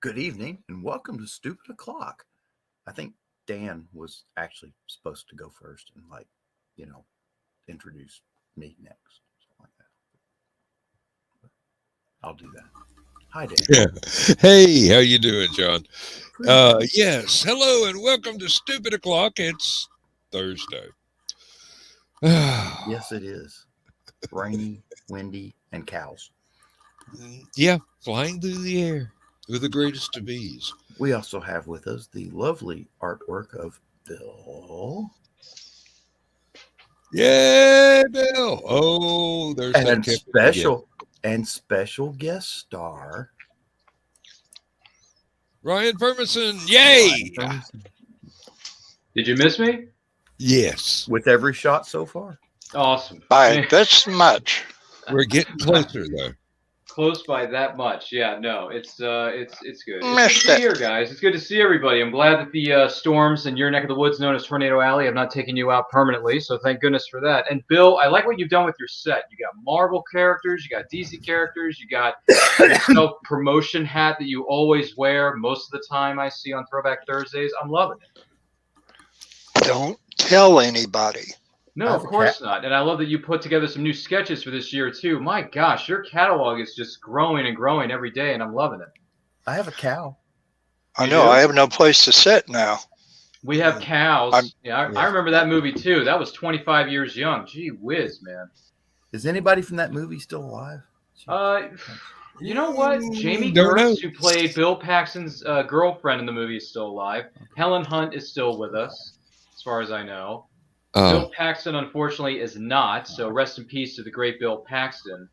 Good evening and welcome to Stupid O'Clock. I think Dan was actually supposed to go first and introduce me next. Something like that. I'll do that. Hi Dan. Yeah. Hey, how you doing, John? Pretty good. Yes. Hello and welcome to Stupid O'Clock. It's Thursday. Yeah, Yes, it is. Rainy, windy, and cows. flying through the air with the greatest of ease. We also have with us the lovely artwork of Bill Yeah, Bill. Oh, there's that and Kevin again. special guest star Ryan Ferguson. Ryan Yay. Ferguson. Did you miss me? Yes. With every shot so far. Awesome. By this much. We're getting closer though. Close by that much. Yeah, no, it's good. It's good Missed to it. be here, guys. It's good to see everybody. I'm glad that the storms in your neck of the woods, known as Tornado Alley, have not taken you out permanently. So thank goodness for that. And Bill, I like what you've done with your set. You got Marvel characters, you got DC characters, you got your self-promotion hat that you always wear most of the time. I see on Throwback Thursdays. I'm loving it. Don't tell anybody. No, of course not. And I love that you put together some new sketches for this year, too. My gosh, your catalog is just growing and growing every day, and I'm loving it. I have a cow. I You know. do? I have no place to sit now. We have cows. I'm- I remember that movie, too. That was 25 years young. Gee whiz, man. Is anybody from that movie still alive? You know what? Jamie Don't know. Gertz, who played Bill Paxton's girlfriend in the movie, is still alive. Helen Hunt is still with us, as far as I know. Bill Paxton, unfortunately, is not, so rest in peace to the great Bill Paxton.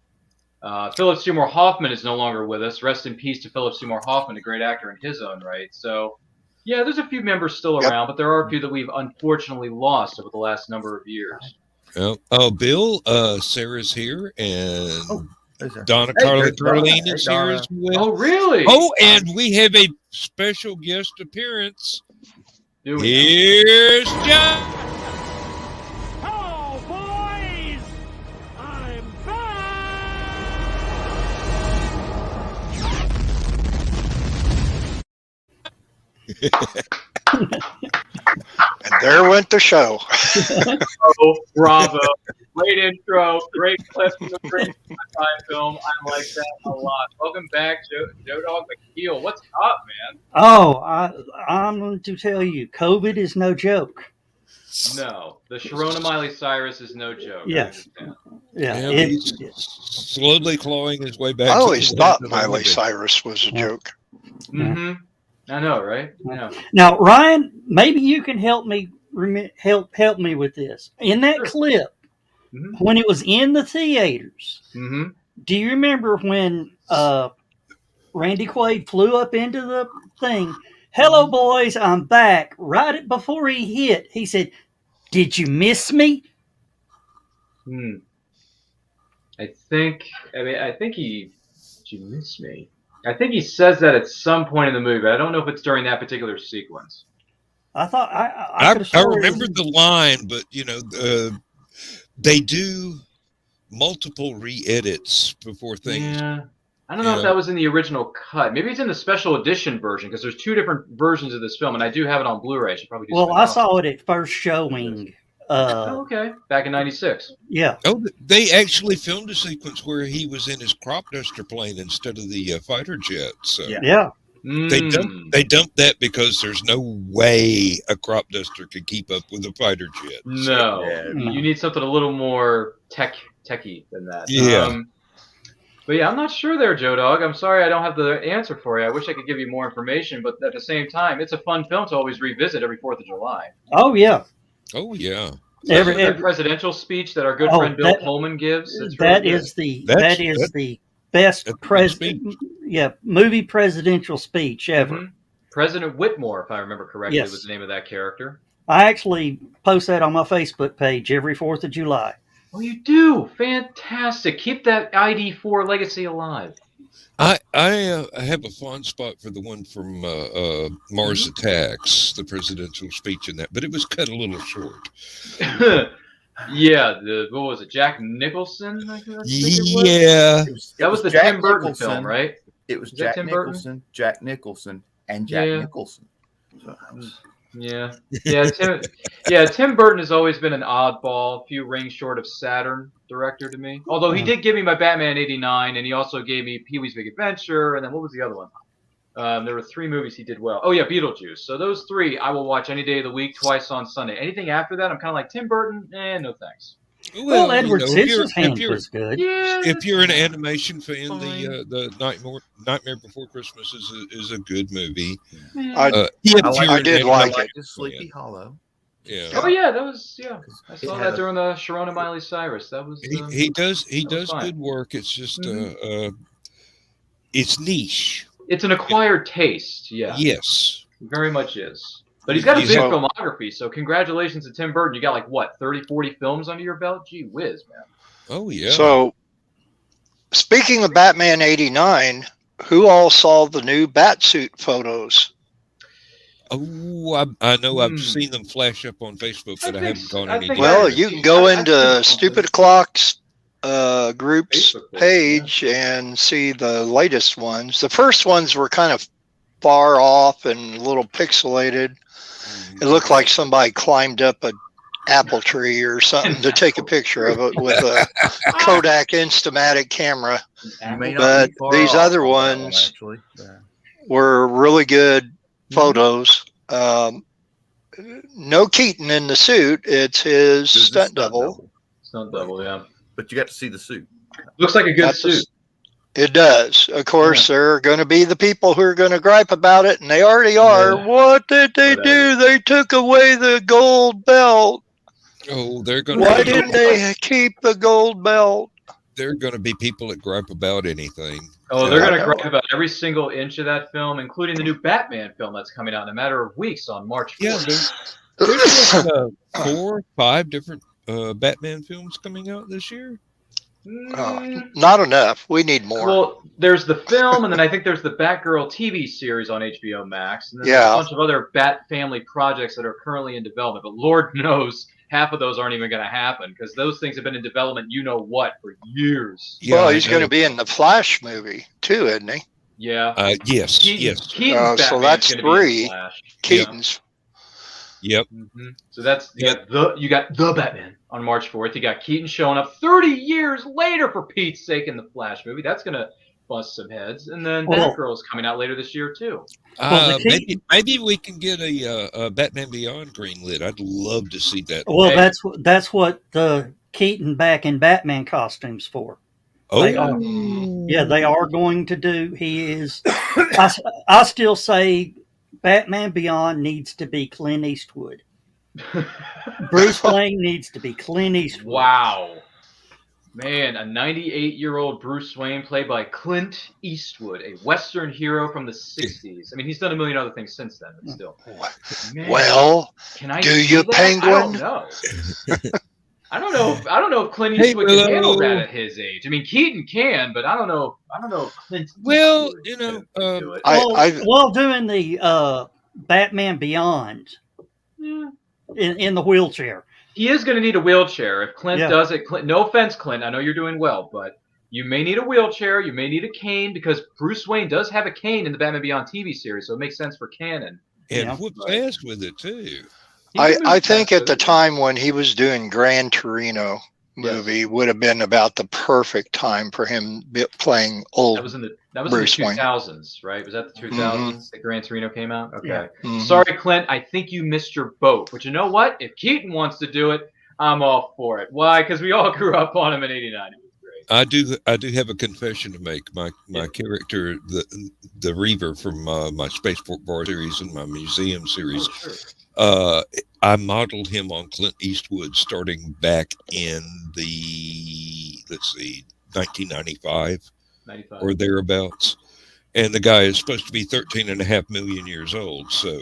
Philip Seymour Hoffman is no longer with us. Rest in peace to Philip Seymour Hoffman, a great actor in his own right. So, yeah, there's a few members still Yep. around, but there are a few that we've unfortunately lost over the last number of years. Bill, Sarah's here, and There's her. Donna Hey, Carla there's Donna. Carlene Hey, is here Donna. as well. Oh, really? Oh, and we have a special guest appearance. Do we? Here's John. Hello, boys! I'm back! And there went the show. Oh, bravo. Great intro. Great clip from the great sci-fi film. I like that a lot. Welcome back, Joe Dog McKeel. What's up, man? Oh, I'm going to tell you, COVID is no joke. No, the Sharona Miley Cyrus is no joke. I Yes. understand. Yeah, Yeah, he's slowly clawing his way back. I to always the thought end of the Miley movie. Cyrus was a joke. Mm-hmm. I know, right? Yeah. Now, Ryan, maybe you can help me help me with this. In that Sure. clip, Mhm. when it was in the theaters, Mm-hmm. do you remember when Randy Quaid flew up into the thing? Hello, boys, I'm back. Right before he hit, he said, "Did you miss me?" I think he. Did you miss me? I think he says that at some point in the movie. I don't know if it's during that particular sequence. I thought I could have I sworn it was- remember the line, but they do multiple re-edits before things. Yeah. I don't know if that was in the original cut. Maybe it's in the special edition version because there's two different versions of this film, and I do have it on Blu-ray. I should probably do Well, something I else. saw it at first showing. Oh, okay. Back in '96. Yeah. Oh, they actually filmed a sequence where he was in his crop duster plane instead of the fighter jet. So Yeah. they dumped that because there's no way a crop duster could keep up with a fighter jet. No, Yeah. you need something a little more techy than that. Yeah. But yeah, I'm not sure there, Joe Dog. I'm sorry I don't have the answer for you. I wish I could give you more information, but at the same time, it's a fun film to always revisit every 4th of July. Oh yeah. Oh yeah. Especially with that presidential speech that our good Oh, friend Bill Pullman gives. It's that really is the That's- that is the best that's a good speech. movie presidential speech ever. Mhm. President Whitmore, if I remember correctly, Yes. was the name of that character. I actually post that on my Facebook page every 4th of July. Oh, you do? Fantastic. Keep that ID4 legacy alive. I have a fond spot for the one from Mars Attacks, the presidential speech in that, but it was cut a little short. Yeah, what was it? Jack Nicholson? I think it was? Yeah. That was the Jack Tim Burton Nicholson. film, right? It was Is that Jack Tim Burton? Nicholson, and Jack Yeah. Nicholson. So I was, Yeah. Tim Burton has always been an oddball, a few rings short of Saturn director to me. Although he did give me my Batman '89, and he also gave me Pee-wee's Big Adventure, and then what was the other one? There were 3 movies he did well. Oh yeah, Beetlejuice. So those 3 I will watch any day of the week, twice on Sunday. Anything after that, I'm kind of like Tim Burton. No thanks. Well, Edward if you're Scissorhands was good. Yeah. if you're an animation fan, Fine. the Nightmare Before Christmas is a good movie. I I did like it. Sleepy Hollow. Yeah. Oh yeah, that was I It saw had that a- during the Sharon and Miley Cyrus. That was He does fine. good work. It's just Mhm. it's niche. It's an acquired taste. Yeah. Yes. It very much is. But he's got a He's big a- filmography, so congratulations to Tim Burton. You got like what, 30, 40 films under your belt? Gee whiz, man. Oh yeah. So, speaking of Batman '89, who all saw the new Batsuit photos? Oh, I know I've Hmm. seen them flash up on Facebook, but I haven't gone I any think deeper. Well, I- you can go I've into seen something. Stupid O'Clock's group's Facebook page, page and see the latest ones. The first ones were kind of far off and a little pixelated. It looked like somebody climbed up a apple tree or something to take a picture of it with a Kodak Instamatic camera. You may not But be far these off other on that one, ones- actually. Yeah. Were really good photos. No Keaton in the suit. It's his This is stunt double. Stunt double, yeah. But you got to see the suit. Looks like a good That's a- suit. It does. Of course, there are going to be the people who are going to gripe about it, and they already are. Yeah. What did they Whatever. do? They took away the gold belt. Oh, they're going Why to didn't they keep the gold belt? There are going to be people that gripe about anything. Oh, they're I going to know. gripe about every single inch of that film, including the new Batman film that's coming out in a matter of weeks on March 4th. Yeah, there's like, 4 or 5 different Batman films coming out this year. Not enough. We need more. Well, there's the film, and then I think there's the Batgirl TV series on HBO Max, and then there's Yeah. a bunch of other Bat family projects that are currently in development. But Lord knows, half of those aren't even going to happen because those things have been in development, you know what, for years. Yeah, Well, I he's know. going to be in the Flash movie too, isn't he? Yeah. Yes, Keaton, yes, Keaton's So Batman that's is going to be in 3. Flash. Keaton's. yep. Mhm. So that's you got the Batman on March 4th. You got Keaton showing up 30 years later for Pete's sake in the Flash movie. That's gonna bust some heads. And then Well- Batgirl's coming out later this year too. Well, the Maybe we can get a Batman Beyond greenlit. I'd love to see that. Well, Hey. that's what the Keaton back in Batman costumes for. Oh, They are, yeah, they are going to do. He is. I still say Batman Beyond needs to be Clint Eastwood. Bruce Wayne needs to be Clint Eastwood. Wow. Man, a 98-year-old Bruce Wayne played by Clint Eastwood, a Western hero from the 60s. I mean, he's done a million other things since then, but still. Man, Well, can I do see you, that? Penguin? I don't know. I don't know if Clint Hey, Eastwood can handle Willow. that at his age. I mean, Keaton can, but I don't know if Clint Well, Eastwood you know, can do it. While doing the Batman Beyond Yeah. in the wheelchair. He is going to need a wheelchair if Clint Yeah. does it. No offense, Clint. I know you're doing well, but you may need a wheelchair. You may need a cane because Bruce Wayne does have a cane in the Batman Beyond TV series, so it makes sense for canon. and Yeah. whoops ass with it too. He can I move think fast at the with it. time when he was doing Gran Torino movie would have been about the perfect time for him playing old. That was in the Bruce Wayne. 2000s, right? Was that the 2000s that Gran Torino came out? Okay. Yeah. Mhm. Sorry, Clint. I think you missed your boat. But you know what? If Keaton wants to do it, I'm all for it. Why? Because we all grew up on him in '89. It was great. I do have a confession to make. My character, the Reaver from my Spaceport Bar series and my museum series, Oh, sure. I modeled him on Clint Eastwood starting back in the 1995 95. or thereabouts, and the guy is supposed to be 13.5 million years old. So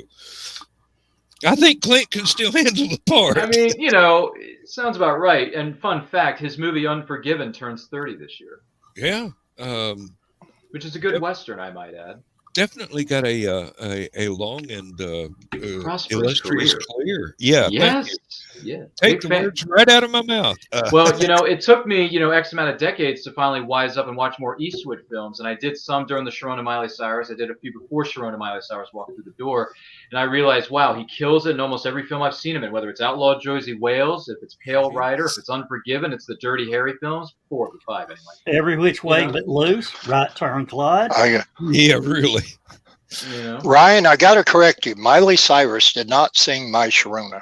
I think Clint can still handle the part. I mean, it sounds about right. And fun fact, his movie Unforgiven turns 30 this year, yeah. which is a good Western, I might add. definitely got a long and Prosperous illustrious career. career. Yeah, thank you. Yes. Yeah. Take Big the fan. words right out of my mouth. Well, it took me, X amount of decades to finally wise up and watch more Eastwood films. And I did some during the Sharona Miley Cyrus. I did a few before Sharona Miley Cyrus walked through the door. And I realized, wow, he kills it in almost every film I've seen him in, whether it's Outlaw Josie Wales, if it's Pale Rider, if it's Unforgiven, it's the Dirty Harry films, 4 of the 5 anyway. Every Which Way But Loose, Right Turn Clyde. Yeah, really. Ryan, I got to correct you. Miley Cyrus did not sing My Sharona.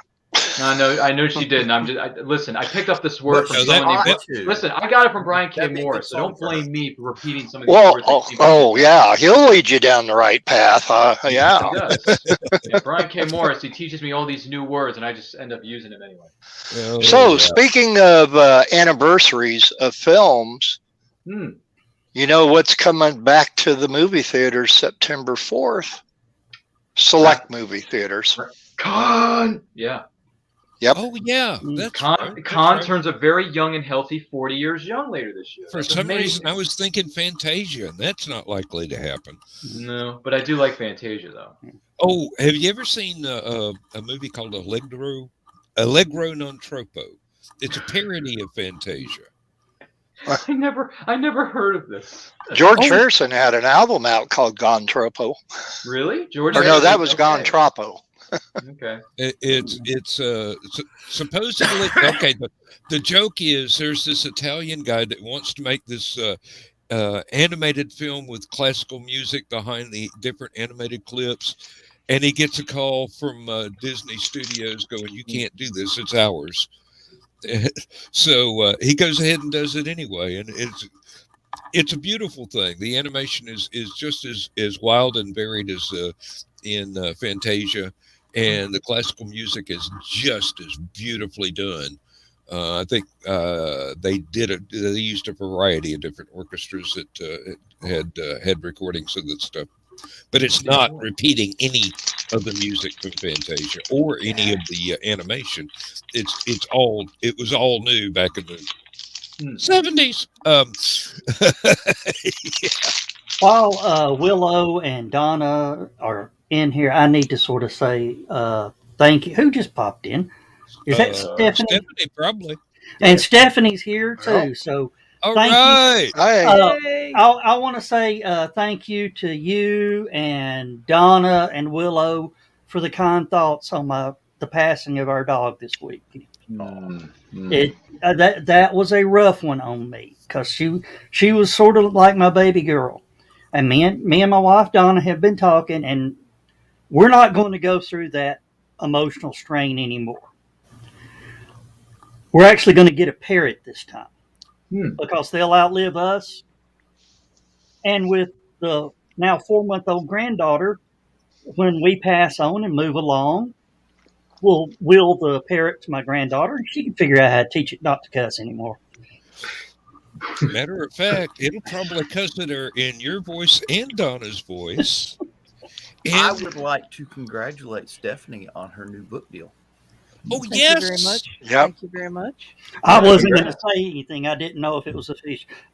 I know she didn't. Listen. I picked up this word from someone. Listen, I got it from Brian K. Morris, so don't blame me for repeating some of these words. Yeah, he'll lead you down the right path. Yeah. He does. Yeah, Brian K. Morris, he teaches me all these new words, and I just end up using them anyway. Speaking of anniversaries of films, you know what's coming back to the movie theaters September 4th? Select movie theaters. Con. Yeah. Yep. Oh yeah, that's Con turns a very young and healthy 40 years young later this year. For some reason, I was thinking Fantasia, and that's not likely to happen. No, but I do like Fantasia though. Oh, have you ever seen a movie called Allegro non troppo? It's a parody of Fantasia. I never heard of this. George Harrison had an album out called Gon Troppo. Really, George? Or no, that was Gon Troppo. Okay. It's supposedly okay. The joke is there's this Italian guy that wants to make this animated film with classical music behind the different animated clips, and he gets a call from Disney Studios going, "You can't do this; it's ours." So he goes ahead and does it anyway, and it's a beautiful thing. The animation is just as wild and varied as in Fantasia. And the classical music is just as beautifully done. I think they used a variety of different orchestras that had recordings of that stuff, but it's not repeating any of the music from Fantasia or any of the animation. It was all new back in the 70s. Yeah. While Willow and Donna are in here, I need to sort of say thank you. Who just popped in? Is that Stephanie? Stephanie, probably. And Stephanie's here too. So thank you. I want to say thank you to you and Donna and Willow for the kind thoughts on the passing of our dog this week. That was a rough one on me because she was sort of like my baby girl. And me and my wife Donna have been talking, and we're not going to go through that emotional strain anymore. We're actually going to get a parrot this time because they'll outlive us. And with the now 4-month-old granddaughter, when we pass on and move along, we'll will the parrot to my granddaughter, and she can figure out how to teach it not to cuss anymore. Matter of fact, it'll probably cuss at her in your voice and Donna's voice. And I would like to congratulate Stephanie on her new book deal. Oh, Thank yes. you very much. Yep. Thank you very much. I wasn't going to say anything. I didn't know if it was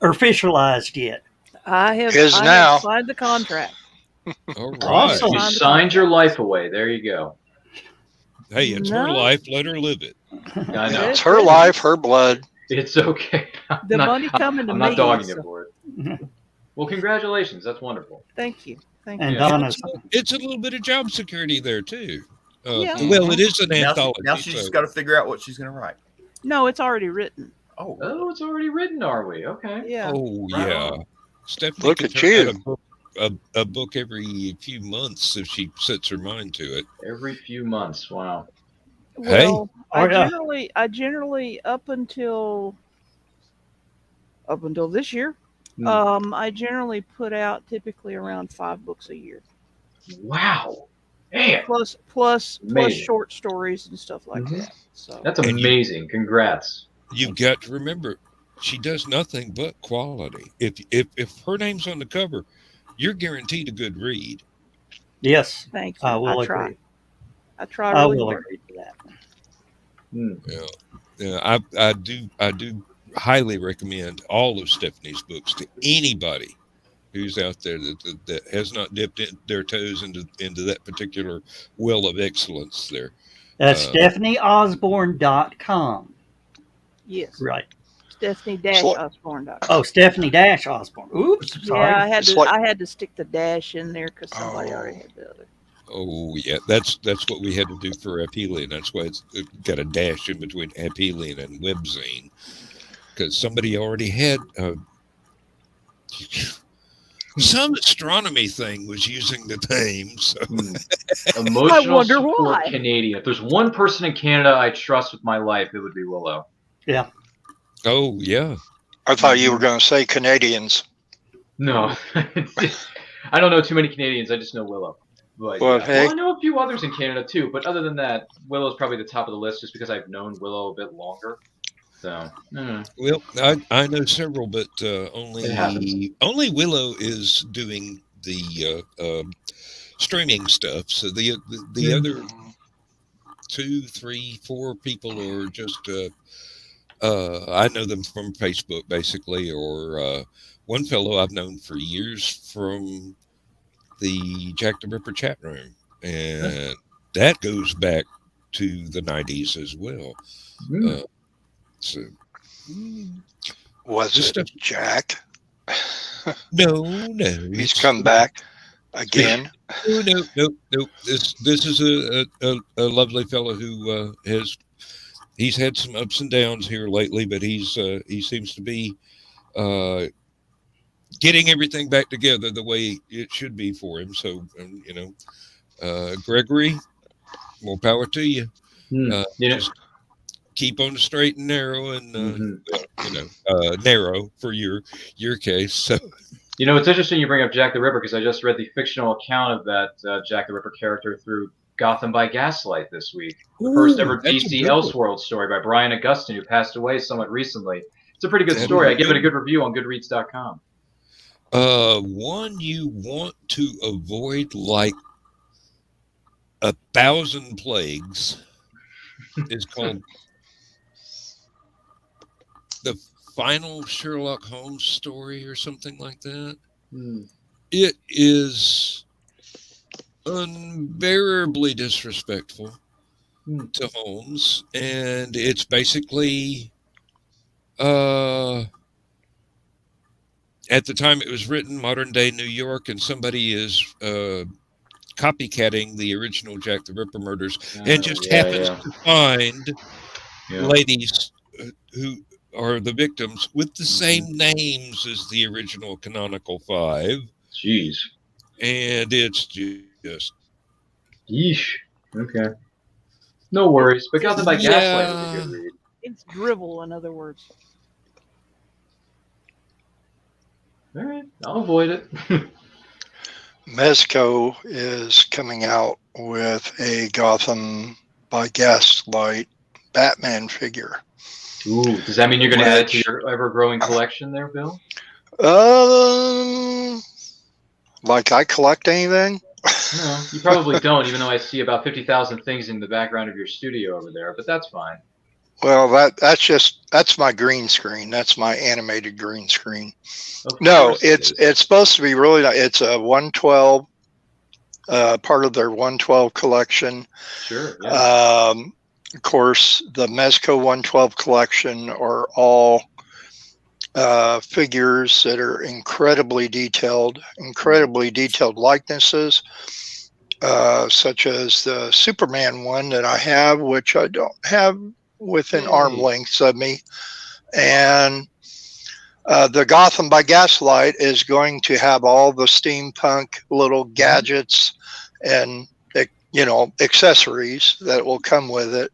officialized yet. I have signed the contract. All right. Awesome. You signed your life away. There you go. Hey, it's her life. Let her live it. I know. It's her life, her blood. It's okay. The money coming to me. I'm not dogging you for it. Well, congratulations. That's wonderful. Thank you. Thank And you. Donna's It's a little bit of job security there, too. Yeah. Well, it is an anthology. Now she's just got to figure out what she's going to write. No, it's already written. Oh, it's already written, are we? Okay. Yeah. Oh, Right yeah. on. Stephanie Look can at turn you. out a book every few months if she sets her mind to it. Every few months. Wow. Well, Oh, yeah. I generally up until this year, I generally put out typically around 5 books a year. Wow. Man. Plus Amazing. short stories and stuff like that. So That's amazing. Congrats. You've got to remember, she does nothing but quality. If her name's on the cover, you're guaranteed a good read. yes. thank you. I will try. agree. I try I really will hard. agree to that. Yeah, I do highly recommend all of Stephanie's books to anybody who's out there that has not dipped their toes into that particular well of excellence there. That's StephanieOsborne.com. Yes. Right. Stephanie-Osborne.com. Oh, Stephanie-Osborne. Oops, sorry. Yeah, I had to stick the dash in there because somebody already had the other. Oh yeah, that's what we had to do for Aphelion. That's why it's got a dash in between Aphelion and Webzine, because somebody already had some astronomy thing was using the name. So emotional I wonder support why. Canadian. If there's one person in Canada I trust with my life, it would be Willow. Yeah. Oh yeah. I thought you were going to say Canadians. No, I don't know too many Canadians. I just know Willow. But Well, yeah. hey. Well, I know a few others in Canada too. But other than that, Willow's probably the top of the list, just because I've known Willow a bit longer. So. Well, I know several, but only Willow is doing the streaming stuff. So the other 2, 3, 4 people are just I know them from Facebook basically, or one fellow I've known for years from the Jack the Ripper chat room, and that goes back to the 90s as well. So was it Jack? No. He's come back again. No. This is a lovely fellow who he's had some ups and downs here lately, but he seems to be getting everything back together the way it should be for him. So Gregory, more power to you. Just keep on the straight and narrow, and narrow for your case. So. It's interesting you bring up Jack the Ripper, because I just read the fictional account of that Jack the Ripper character through Gotham by Gaslight this week. The first ever DC Elseworld story by Brian Augustine, who passed away somewhat recently. It's a pretty good story. I give it a good review on Goodreads.com. One you want to avoid like 1,000 plagues is called The Final Sherlock Holmes Story or something like that. It is unbearably disrespectful to Holmes, and it's basically at the time it was written, modern day New York, and somebody is copycatting the original Jack the Ripper murders, and just happens to find ladies who are the victims with the same names as the original canonical 5. Jeez. And it's just... Yeesh. Okay. No worries. But Gotham by Gaslight was a good read. It's drivel, in other words. All right. I'll avoid it. Mezco is coming out with a Gotham by Gaslight Batman figure. Ooh, does that mean you're going to add it to your ever-growing collection there, Bill? Like I collect anything? No, you probably don't, even though I see about 50,000 things in the background of your studio over there, but that's fine. Well, that's my green screen. That's my animated green screen. No, it's supposed to be really nice. It's a 112, part of their 112 collection. Sure. Yeah. Of course, the Mezco 112 collection are all figures that are incredibly detailed likenesses, such as the Superman one that I have, which I don't have within arm lengths of me. And the Gotham by Gaslight is going to have all the steampunk little gadgets and accessories that will come with it.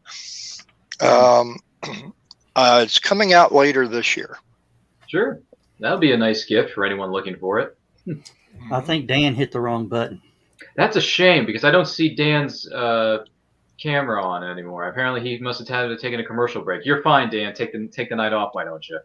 It's coming out later this year. Sure. That'll be a nice gift for anyone looking for it. I think Dan hit the wrong button. That's a shame, because I don't see Dan's camera on anymore. Apparently he must have had to take a commercial break. You're fine, Dan. Take the night off, why don't you?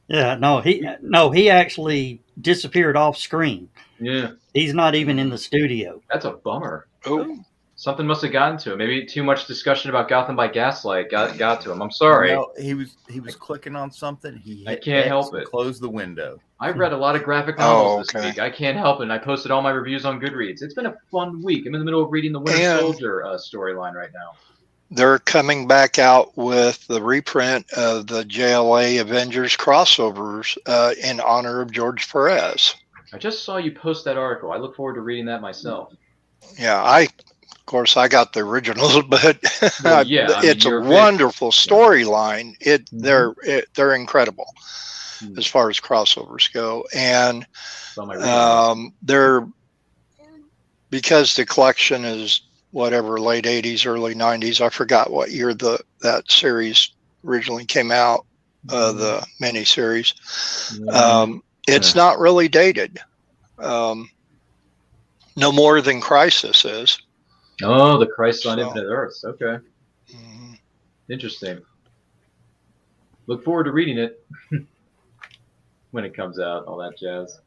Yeah, he actually disappeared off screen. Yeah. He's not even in the studio. That's a bummer. Oh. Something must have gotten to him. Maybe too much discussion about Gotham by Gaslight got to him. I'm sorry. No, he was clicking on something. He hit I can't X help and it. closed the window. I've read a lot of graphic novels this week. I can't help it. And I posted all my reviews on Goodreads. It's been a fun week. I'm in the middle of reading the Winter Soldier storyline right now. They're coming back out with the reprint of the JLA Avengers crossovers in honor of George Perez. I just saw you post that article. I look forward to reading that myself. Yeah, of course, I got the originals, but Well, yeah, it's a wonderful storyline. They're incredible as far as crossovers go, and because the collection is whatever late 80s, early 90s. I forgot what year that series originally came out. The miniseries. It's not really dated. No more than Crisis is. Oh, the Crisis on Infinite Earths. Okay. Interesting. Look forward to reading it when it comes out, all that jazz.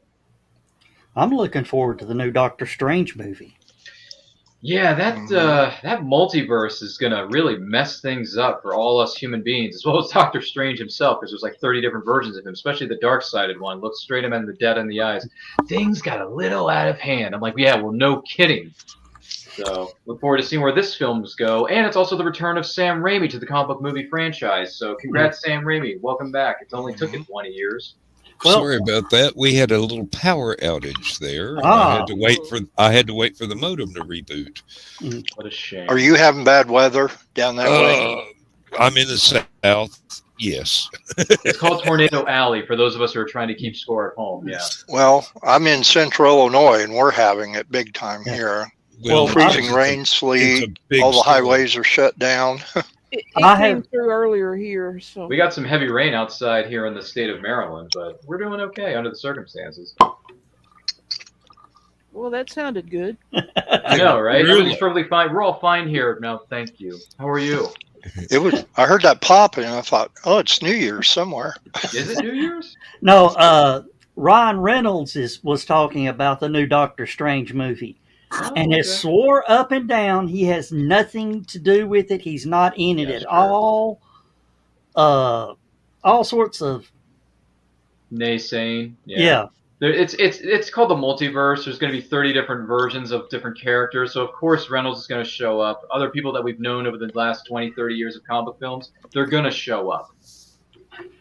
I'm looking forward to the new Doctor Strange movie. Yeah, that multiverse is going to really mess things up for all us human beings, as well as Doctor Strange himself, because there's like 30 different versions of him, especially the dark-sided one. Looks straight him in the dead in the eyes. Things got a little out of hand. I'm like, yeah, well, no kidding. So look forward to seeing where this films go. And it's also the return of Sam Raimi to the comic book movie franchise. So congrats, Sam Raimi. Welcome back. It only took it 20 years. Well, sorry about that. We had a little power outage there. I had to wait for the modem to reboot. What a shame. Are you having bad weather down that way? I'm in the south. Yes. It's called Tornado Alley for those of us who are trying to keep score at home. Yeah. Well, I'm in central Illinois and we're having it big time here. Well, freezing rain, sleet, all the highways are shut down. It came through earlier here, so we got some heavy rain outside here in the state of Maryland, but we're doing okay under the circumstances. Well, that sounded good. I know, right? Really? Everything's perfectly fine. We're all fine here now. Thank you. How are you? I heard that pop and I thought, oh, it's New Year's somewhere. Is it New Year's? No, Ryan Reynolds was talking about the new Doctor Strange movie. And has swore up and down he has nothing to do with it. He's not in it at all. All sorts of naysaying. Yeah. It's called the multiverse. There's going to be 30 different versions of different characters. So of course Reynolds is going to show up. Other people that we've known over the last 20, 30 years of comic book films, they're going to show up.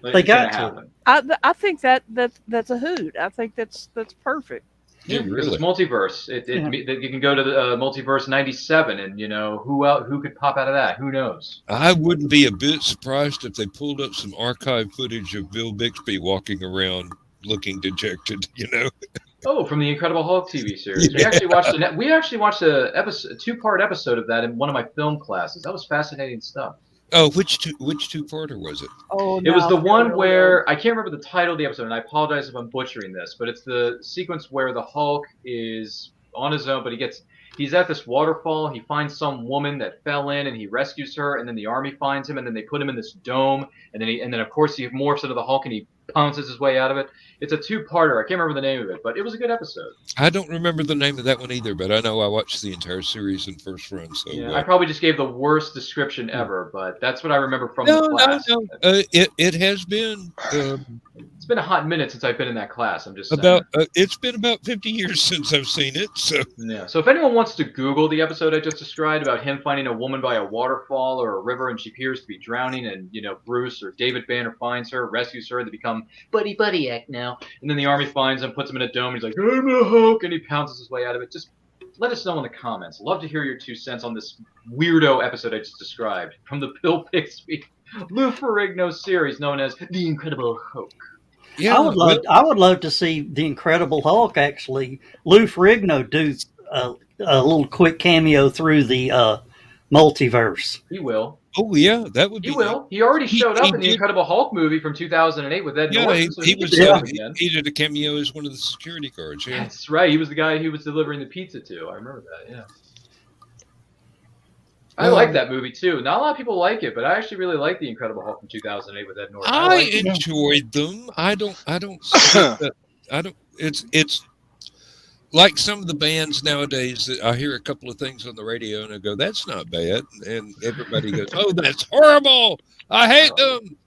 They got to. I think that's a hoot. I think that's perfect. Yeah, because it's multiverse. You can go to the multiverse 97, and who could pop out of that? Who knows? I wouldn't be a bit surprised if they pulled up some archive footage of Bill Bixby walking around looking dejected. Oh, from the Incredible Hulk TV series. Yeah. We actually watched a two-part episode of that in one of my film classes. That was fascinating stuff. Oh, which two-parter was it? Oh, it was the one where I can't remember the title of the episode, and I apologize if I'm butchering this, but it's the sequence where the Hulk is on his own, but he's at this waterfall. He finds some woman that fell in, and he rescues her, and then the army finds him, and then they put him in this dome, and then of course he morphs into the Hulk, and he pounces his way out of it. It's a two-parter. I can't remember the name of it, but it was a good episode. I don't remember the name of that one either, but I know I watched the entire series in first run. So yeah, I probably just gave the worst description ever, but that's what I remember from the class. No. It has been. It's been a hot minute since I've been in that class. I'm just saying. It's been about 50 years since I've seen it. So yeah. So if anyone wants to Google the episode I just described about him finding a woman by a waterfall or a river, and she appears to be drowning, and Bruce or David Banner finds her, rescues her, they become buddy act now, and then the army finds him, puts him in a dome, and he's like, I'm a Hulk, and he pounces his way out of it. Just let us know in the comments. Love to hear your 2 cents on this weirdo episode I just described from the Bill Bixby Lou Ferrigno series known as The Incredible Hulk. Yeah, I would love to see The Incredible Hulk actually. Lou Ferrigno do a little quick cameo through the multiverse. He will. Oh yeah, that would be. He will. He already showed up in the Incredible Hulk movie from 2008 with Ed Norton. So he did a cameo as one of the security guards. Yeah, that's right. He was the guy he was delivering the pizza to. I remember that. Yeah. I like that movie too. Not a lot of people like it, but I actually really like the Incredible Hulk from 2008 with Ed Norton. I enjoyed them. I don't. It's. like some of the bands nowadays, that I hear a couple of things on the radio and I go, "That's not bad," and everybody goes, "Oh, that's horrible! I hate them."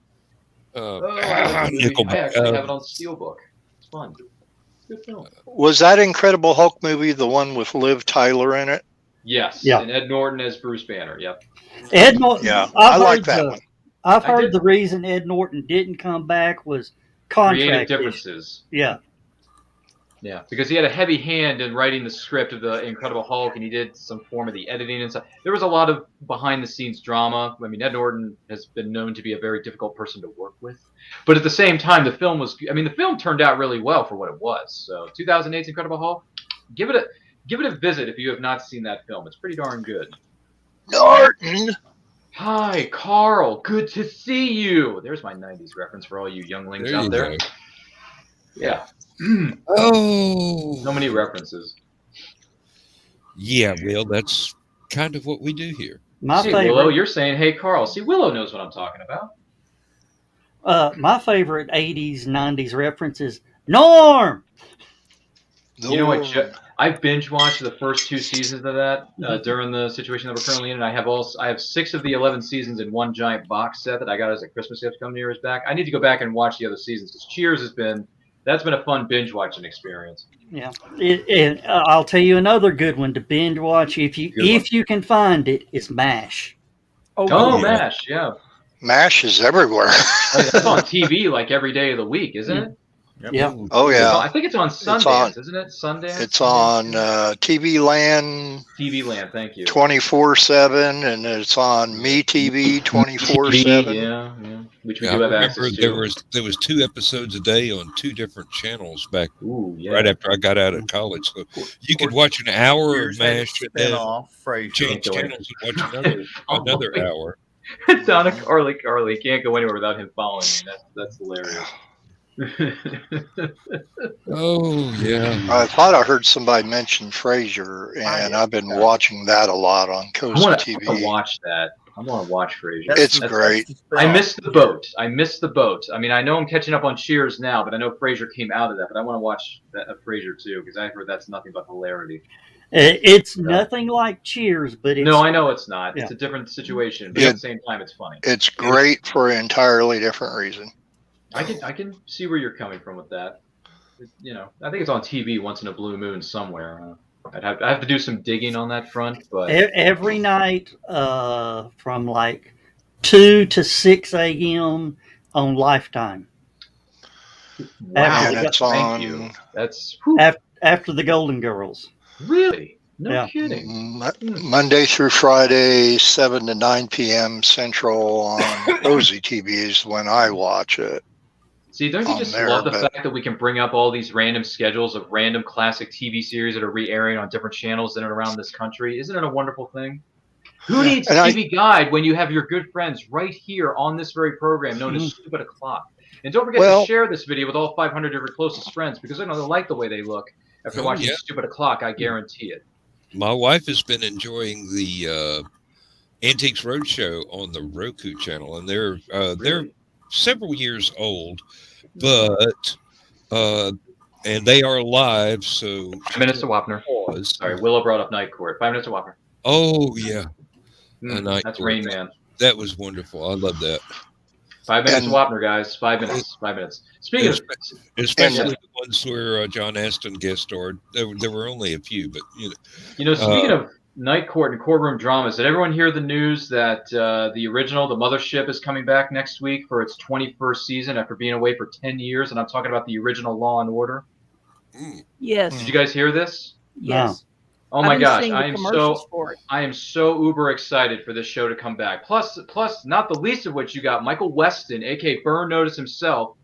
I like the movie. Nickelback. I actually have it on Steelbook. It's fun. Good film. Was that Incredible Hulk movie the one with Liv Tyler in it? Yes. Yeah. And Ed Norton as Bruce Banner. Yep. Ed Norton. Yeah, I like heard that one. I've I heard did. the reason Ed Norton didn't come back was Creative contract issues. differences. Yeah. Yeah, because he had a heavy hand in writing the script of the Incredible Hulk, and he did some form of the editing and stuff. There was a lot of behind-the-scenes drama. I mean, Ed Norton has been known to be a very difficult person to work with, but at the same time, the film turned out really well for what it was. So, 2008's Incredible Hulk, give it a visit if you have not seen that film. It's pretty darn good. Norton. Hi, Carl. Good to see you. There's my '90s reference for all you younglings There out you there. go. Yeah. Oh, So many references. yeah. Well, that's kind of what we do here. My See, favorite. Willow, you're saying, "Hey, Carl." See, Willow knows what I'm talking about. My favorite '80s, '90s reference is Norm. You know what? I binge watched the first 2 seasons of that during the situation that we're currently in, and I have 6 of the 11 seasons in one giant box set that I got as a Christmas gift a couple years back. I need to go back and watch the other seasons because Cheers that's been a fun binge watching experience. Yeah, I'll tell you another good one to binge watch if you can find it is MASH. Oh, yeah. MASH, yeah. MASH is everywhere. It's on TV like every day of the week, isn't it? Yeah. Oh yeah, I think it's on Sundance, isn't it? Sundance. it's on TV Land TV Land. Thank you. 24/7, and it's on MeTV 24/7. Yeah. Which we Yeah, do I have remember access to. there was 2 episodes a day on 2 different channels back Ooh, yeah. right after I got out of college. So you could watch an hour of Cheers had a MASH and then spin-off, Frasier. change channels and watch another hour. Donna Carly, can't go anywhere without him following me. That's hilarious. Oh yeah. I thought I heard somebody mention Frasier, and I've been watching that a lot on I Coast want to TV. watch that. I want to watch Frasier. It's great. I missed the boat. I mean, I know I'm catching up on Cheers now, but I know Frasier came out of that. But I want to watch Frasier too because I heard that's nothing but hilarity. It's nothing like Cheers, but it's, No, I know it's not. Yeah. It's a different situation, but Yeah. at the same time, it's funny. It's great for an entirely different reason. I can see where you're coming from with that. I think it's on TV once in a blue moon somewhere. I have to do some digging on that front, but every night from like 2 to 6 a.m. on Lifetime. wow, And it's thank on you. That's After the Golden Girls. really no Yeah. kidding. Monday through Friday, 7 to 9 p.m. Central on Cozy TV is when I watch it. See, don't you on just there, love the but- fact that we can bring up all these random schedules of random classic TV series that are re-airing on different channels in and around this country? Isn't it a wonderful thing? Who needs And TV Guide when you have your good friends right here on this very program known as Stupid O'Clock? And don't forget to share this video with all 500 of your closest friends because they're going to like the way they look after watching Stupid O'Clock, I guarantee it. My wife has been enjoying the Antiques Roadshow on the Roku channel, and they're several years old, but and they are live. So 5 minutes to Wapner. Sorry, Willow brought up Night Court. 5 minutes to Wapner. Oh yeah, Night That's Court. Rain Man. That was wonderful. I love that. 5 minutes to Wapner, guys. 5 minutes. 5 minutes. Speaking of, Especially the ones where John Aston guest starred. There were only a few, but speaking of Night Court and courtroom dramas, did everyone hear the news that the original, The Mothership, is coming back next week for its 21st season after being away for 10 years? And I'm talking about the original Law and Order. Yes. Did you guys hear this? Yes. Oh my I've been gosh, seeing the commercials for it. I am so uber excited for this show to come back. Plus, not the least of which you got Michael Weston, aka Burn Notice himself.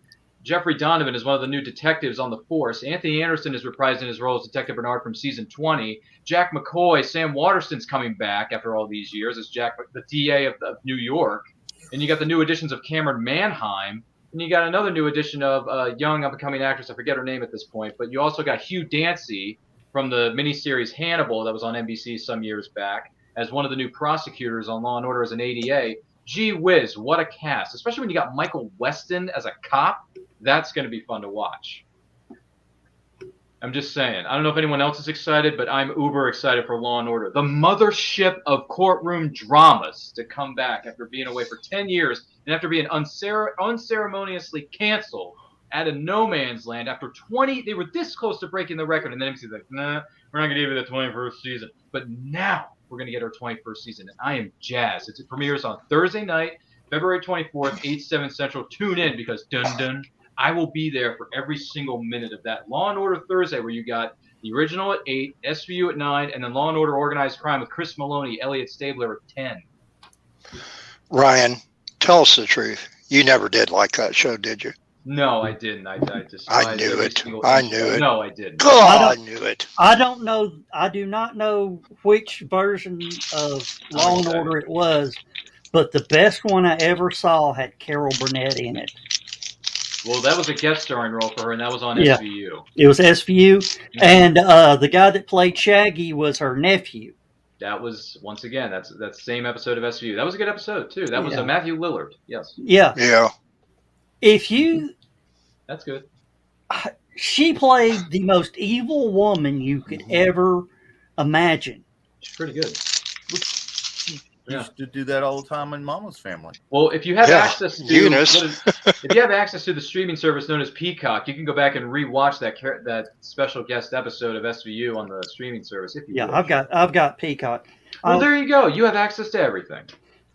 Jeffrey Donovan is one of the new detectives on the force. Anthony Anderson is reprising his role as Detective Bernard from season 20. Jack McCoy, Sam Waterston's coming back after all these years as Jack, the DA of New York. And you got the new additions of Cameron Manheim. And you got another new addition of a young up-and-coming actress. I forget her name at this point. But you also got Hugh Dancy from the miniseries Hannibal that was on NBC some years back as one of the new prosecutors on Law & Order as an ADA. Gee whiz, what a cast. Especially when you got Michael Weston as a cop. That's going to be fun to watch. I'm just saying. I don't know if anyone else is excited, but I'm uber excited for Law and Order, the mothership of courtroom dramas, to come back after being away for 10 years and after being unceremoniously canceled out of no man's land after 20. They were this close to breaking the record, and then NBC's like, nah, we're not gonna give you the 21st season. But now we're gonna get our 21st season, and I am jazzed. It premieres on Thursday night, February 24th, 8/7 Central. Tune in because dun dun. I will be there for every single minute of that. Law and Order Thursday, where you got the original at 8, SVU at 9, and then Law and Order Organized Crime with Chris Maloney, Elliot Stabler at 10. Ryan, tell us the truth. You never did like that show, did you? No, I didn't. I knew it. I knew it. No, I didn't. God, I knew it. I don't know. I do not know which version of Law and Order it was, but the best one I ever saw had Carol Burnett in it. Well, that was a guest starring role for her, and that was on SVU. It was SVU, and the guy that played Shaggy was her nephew. That was, once again, that's the same episode of SVU. That was a good episode too. That was Matthew Lillard. Yes. Yeah. Yeah. That's good. She played the most evil woman you could ever imagine. She's pretty good. Used to do that all the time in Mama's Family. Well, if you have access to Eunice. if you have access to the streaming service known as Peacock, you can go back and rewatch that special guest episode of SVU on the streaming service. If you wish. I've got Peacock. Well, there you go. You have access to everything.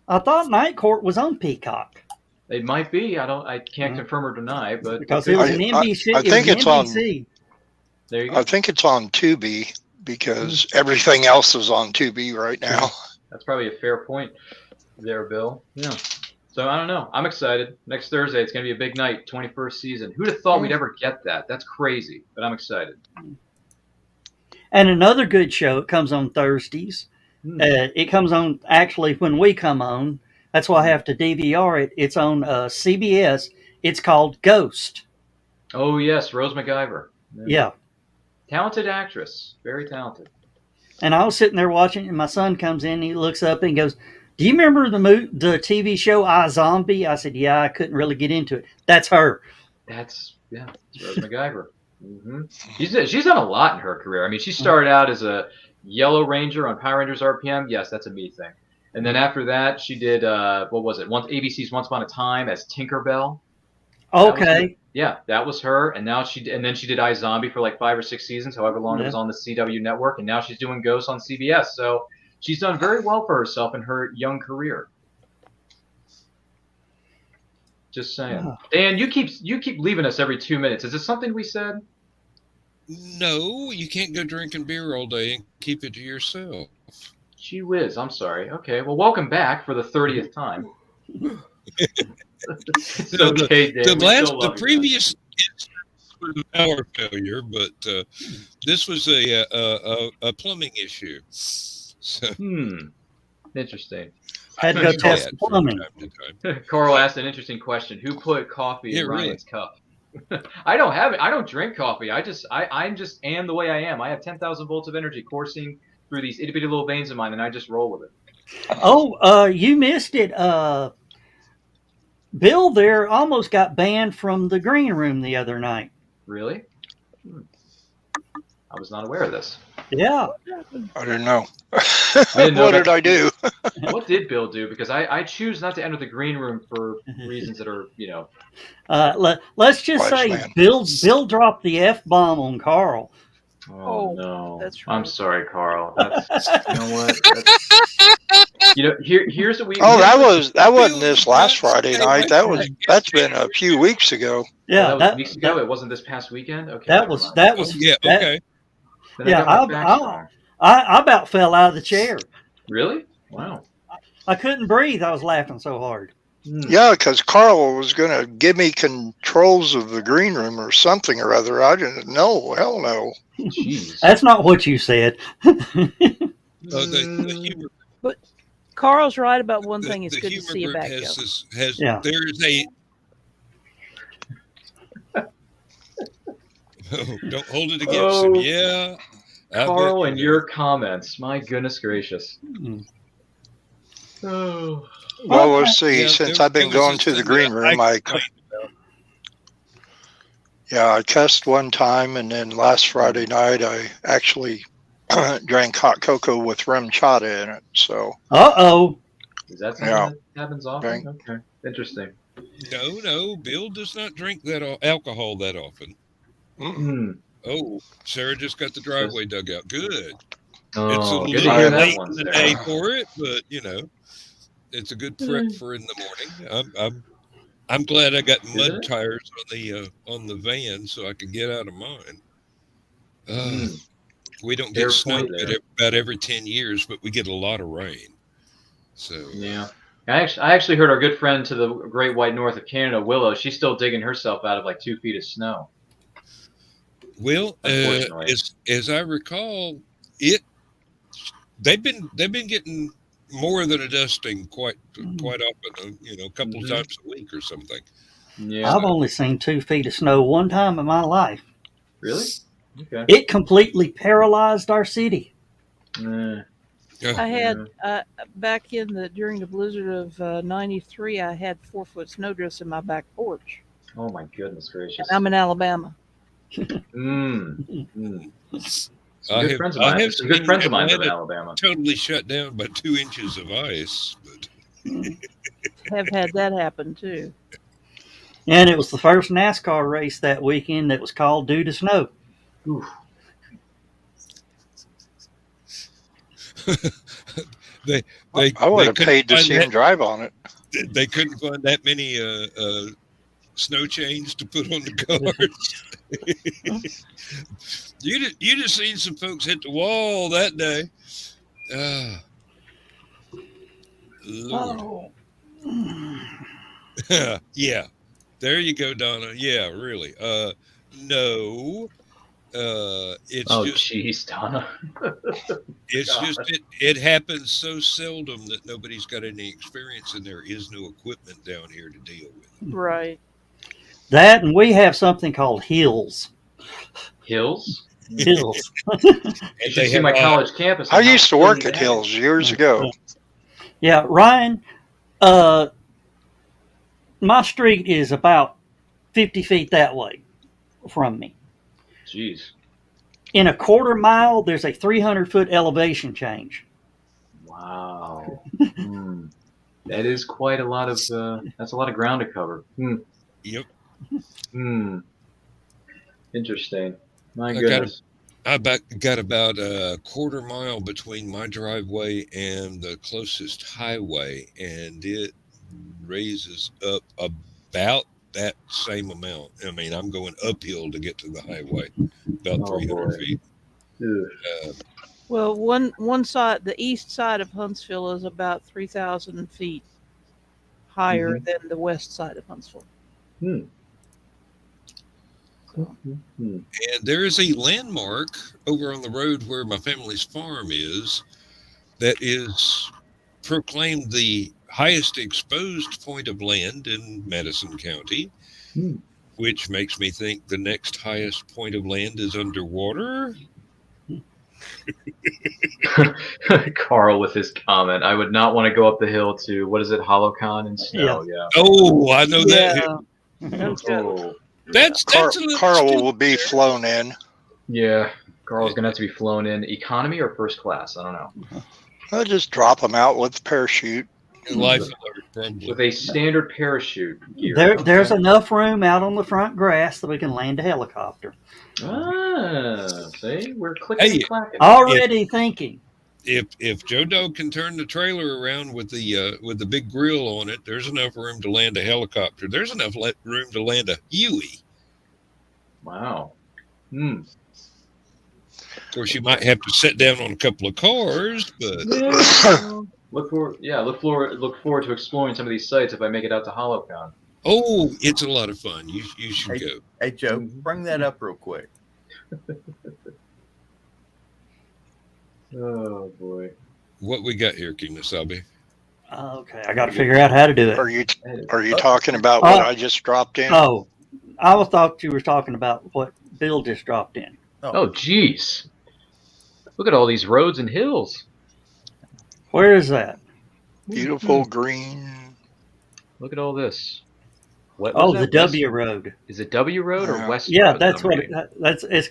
I thought Night Court was on Peacock. It might be. I can't confirm or deny, but because it was an NBC. I think it's on. There you go. I think it's on Tubi because everything else is on Tubi right now. That's probably a fair point there, Bill. Yeah. So I don't know. I'm excited. Next Thursday, it's going to be a big night, 21st season. Who'd have thought we'd ever get that? That's crazy, but I'm excited. And another good show, it comes on Thursdays. It comes on actually when we come on. That's why I have to DVR it. It's on CBS. It's called Ghost. Oh, yes. Rose McIver. Yeah. Talented actress. Very talented. And I was sitting there watching, and my son comes in, and he looks up and goes, "Do you remember the TV show iZombie?" I said, "Yeah, I couldn't really get into it." That's her. It's Rose McIver. Mm-hmm. She's done a lot in her career. I mean, she started out as a Yellow Ranger on Power Rangers RPM. Yes, that's a me thing. And then after that, she did what was it? ABC's Once Upon a Time as Tinkerbell. Okay. That was her. And now then she did iZombie for like 5 or 6 seasons, however long it was on the CW network. And now she's doing Ghost on CBS. So she's done very well for herself in her young career. Just saying. Dan, you keep leaving us every 2 minutes. Is this something we said? No, you can't go drinking beer all day and keep it to yourself. Gee whiz, I'm sorry. Okay, well, welcome back for the 30th time. It's okay, Dan. The previous was a power failure, but this was a plumbing issue. So, interesting. Had to go test plumbing. Carl asked an interesting question: who put coffee in Ryan's cup? I don't have it. I don't drink coffee. I just am the way I am. I have 10,000 volts of energy coursing through these itty bitty little veins of mine, and I just roll with it. Oh, you missed it. Bill there almost got banned from the green room the other night. Really? I was not aware of this. Yeah. I didn't know. What did I do? What did Bill do? Because I choose not to enter the green room for reasons that are, let's just say man. Bill dropped the F-bomb on Carl. Oh no! That's right. I'm sorry, Carl. That's, you know what? Here's what we. Oh, that wasn't this last Friday night. That's been a few weeks ago. Yeah, that was weeks ago. It wasn't this past weekend. Okay. That was. Okay. I about fell out of the chair. Really? Wow. I couldn't breathe. I was laughing so hard. Yeah, because Carl was going to give me controls of the green room or something or other. I didn't know. Hell no. Jeez. That's not what you said. But Carl's right about one thing. It's good to see you back. There is don't hold it against him. Yeah. Carl and your comments. My goodness gracious. Oh. Well, we'll see. Since I've been going to the green room, Yeah, I cussed one time, and then last Friday night I actually drank hot cocoa with rum chata in it. So, Uh-oh. Is that something yeah, that happens often? drank. Okay, interesting. No, Bill does not drink that alcohol that often. Mm. Hmm. Oh, Sarah just got the driveway dug out. Good. It's a Oh, good to hear little that late one, in the Sarah. day for it, but it's a good prep for in the morning. I'm glad I got Isn't mud it? tires on the van so I could get out of mine. Uh, Hmm. we don't get Fair snow point there. about every 10 years, but we get a lot of rain. So Yeah. I actually heard our good friend to the Great White North of Canada, Willow. She's still digging herself out of like 2 feet of snow. well, Unfortunately. as I recall, it they've been getting more than a dusting quite often. A couple of Hmm. times a week or something. Yeah. I've So only seen 2 feet of snow one time in my life. Really? Okay. It completely paralyzed our city. Eh, I had yeah. back during the blizzard of '93. I had 4-foot snowdrifts in my back porch, Oh my goodness and gracious. I'm in Alabama. Mm. Mm. Some I good have friends of I mine. have Some good seen friends of mine live in Atlanta Alabama. totally shut down by 2 inches of ice, but Have had that happen too. And it was the first NASCAR race that weekend that was called due to snow. Oof. they they I would they have couldn't paid to find see him drive on it. that many snow chains to put on the cars. You just seen some folks hit the wall that day. Ah, Lord. Oh. Yeah. There you go, Donna. Yeah, really. No. It's Oh just jeez, Donna. God. it happens so seldom that nobody's got any experience and there is no equipment down here to deal with it. Right. That, and we have something called hills. Hills? Hills. You And should they see have my college campus. I And how used to hilly work at that Hills is. years ago. Yeah, Ryan, uh, my street is about 50 feet that way from me. Jeez. In a quarter mile, there's a 300-foot elevation change. Wow. Hmm. That is quite a lot of. That's a lot of ground to cover. Hmm. Yep. Hmm. Interesting. My I goodness. got about a quarter mile between my driveway and the closest highway, and it raises up about that same amount. I mean, I'm going uphill to get to the highway, about Oh 300 boy. feet. Ugh. Uh, Well, one side, the east side of Huntsville, is about 3,000 feet higher Mhm. than the west side of Huntsville. Hmm. So, Hmm. and there is a landmark over on the road where my family's farm is that is proclaimed the highest exposed point of land in Madison County, Hmm. which makes me think the next highest point of land is underwater. Carl with his comment. I would not want to go up the hill to what is it, HallowCon in Yeah. snow. Yeah. Oh, I know that. yeah, no joke. Oh. That's a little Carl will steep be there. flown in. Yeah. Carl's gonna have to be flown in economy or first class. I don't know. I'll just drop him out with a parachute. Life alert, probably. With a standard parachute gear. There's Okay. enough room out on the front grass that we can land a helicopter. Ah, see, we're clicking Hey, and clacking. Already thinking. if Joe Dog can turn the trailer around with the big grill on it, there's enough room to land a helicopter. There's enough room to land a Huey. Wow. Hmm. Of course, you might have to sit down on a couple of cars, but Yeah. Look forward to exploring some of these sites if I make it out to HallowCon. oh, it's a lot of fun. You should Hey, go. hey Joe, Mhm. bring that up real quick. Oh boy. What we got here, King Nasabi? Okay, I got to figure out how to do Are it. you talking about what I just dropped in? Oh, I thought you were talking about what Bill just dropped in. Oh jeez. Look at all these roads and hills. Where is that? Beautiful green. Look at all this. What Oh, was the that? W road. Is it W Road or West Yeah, Road? that's that I'm what. reading? It's.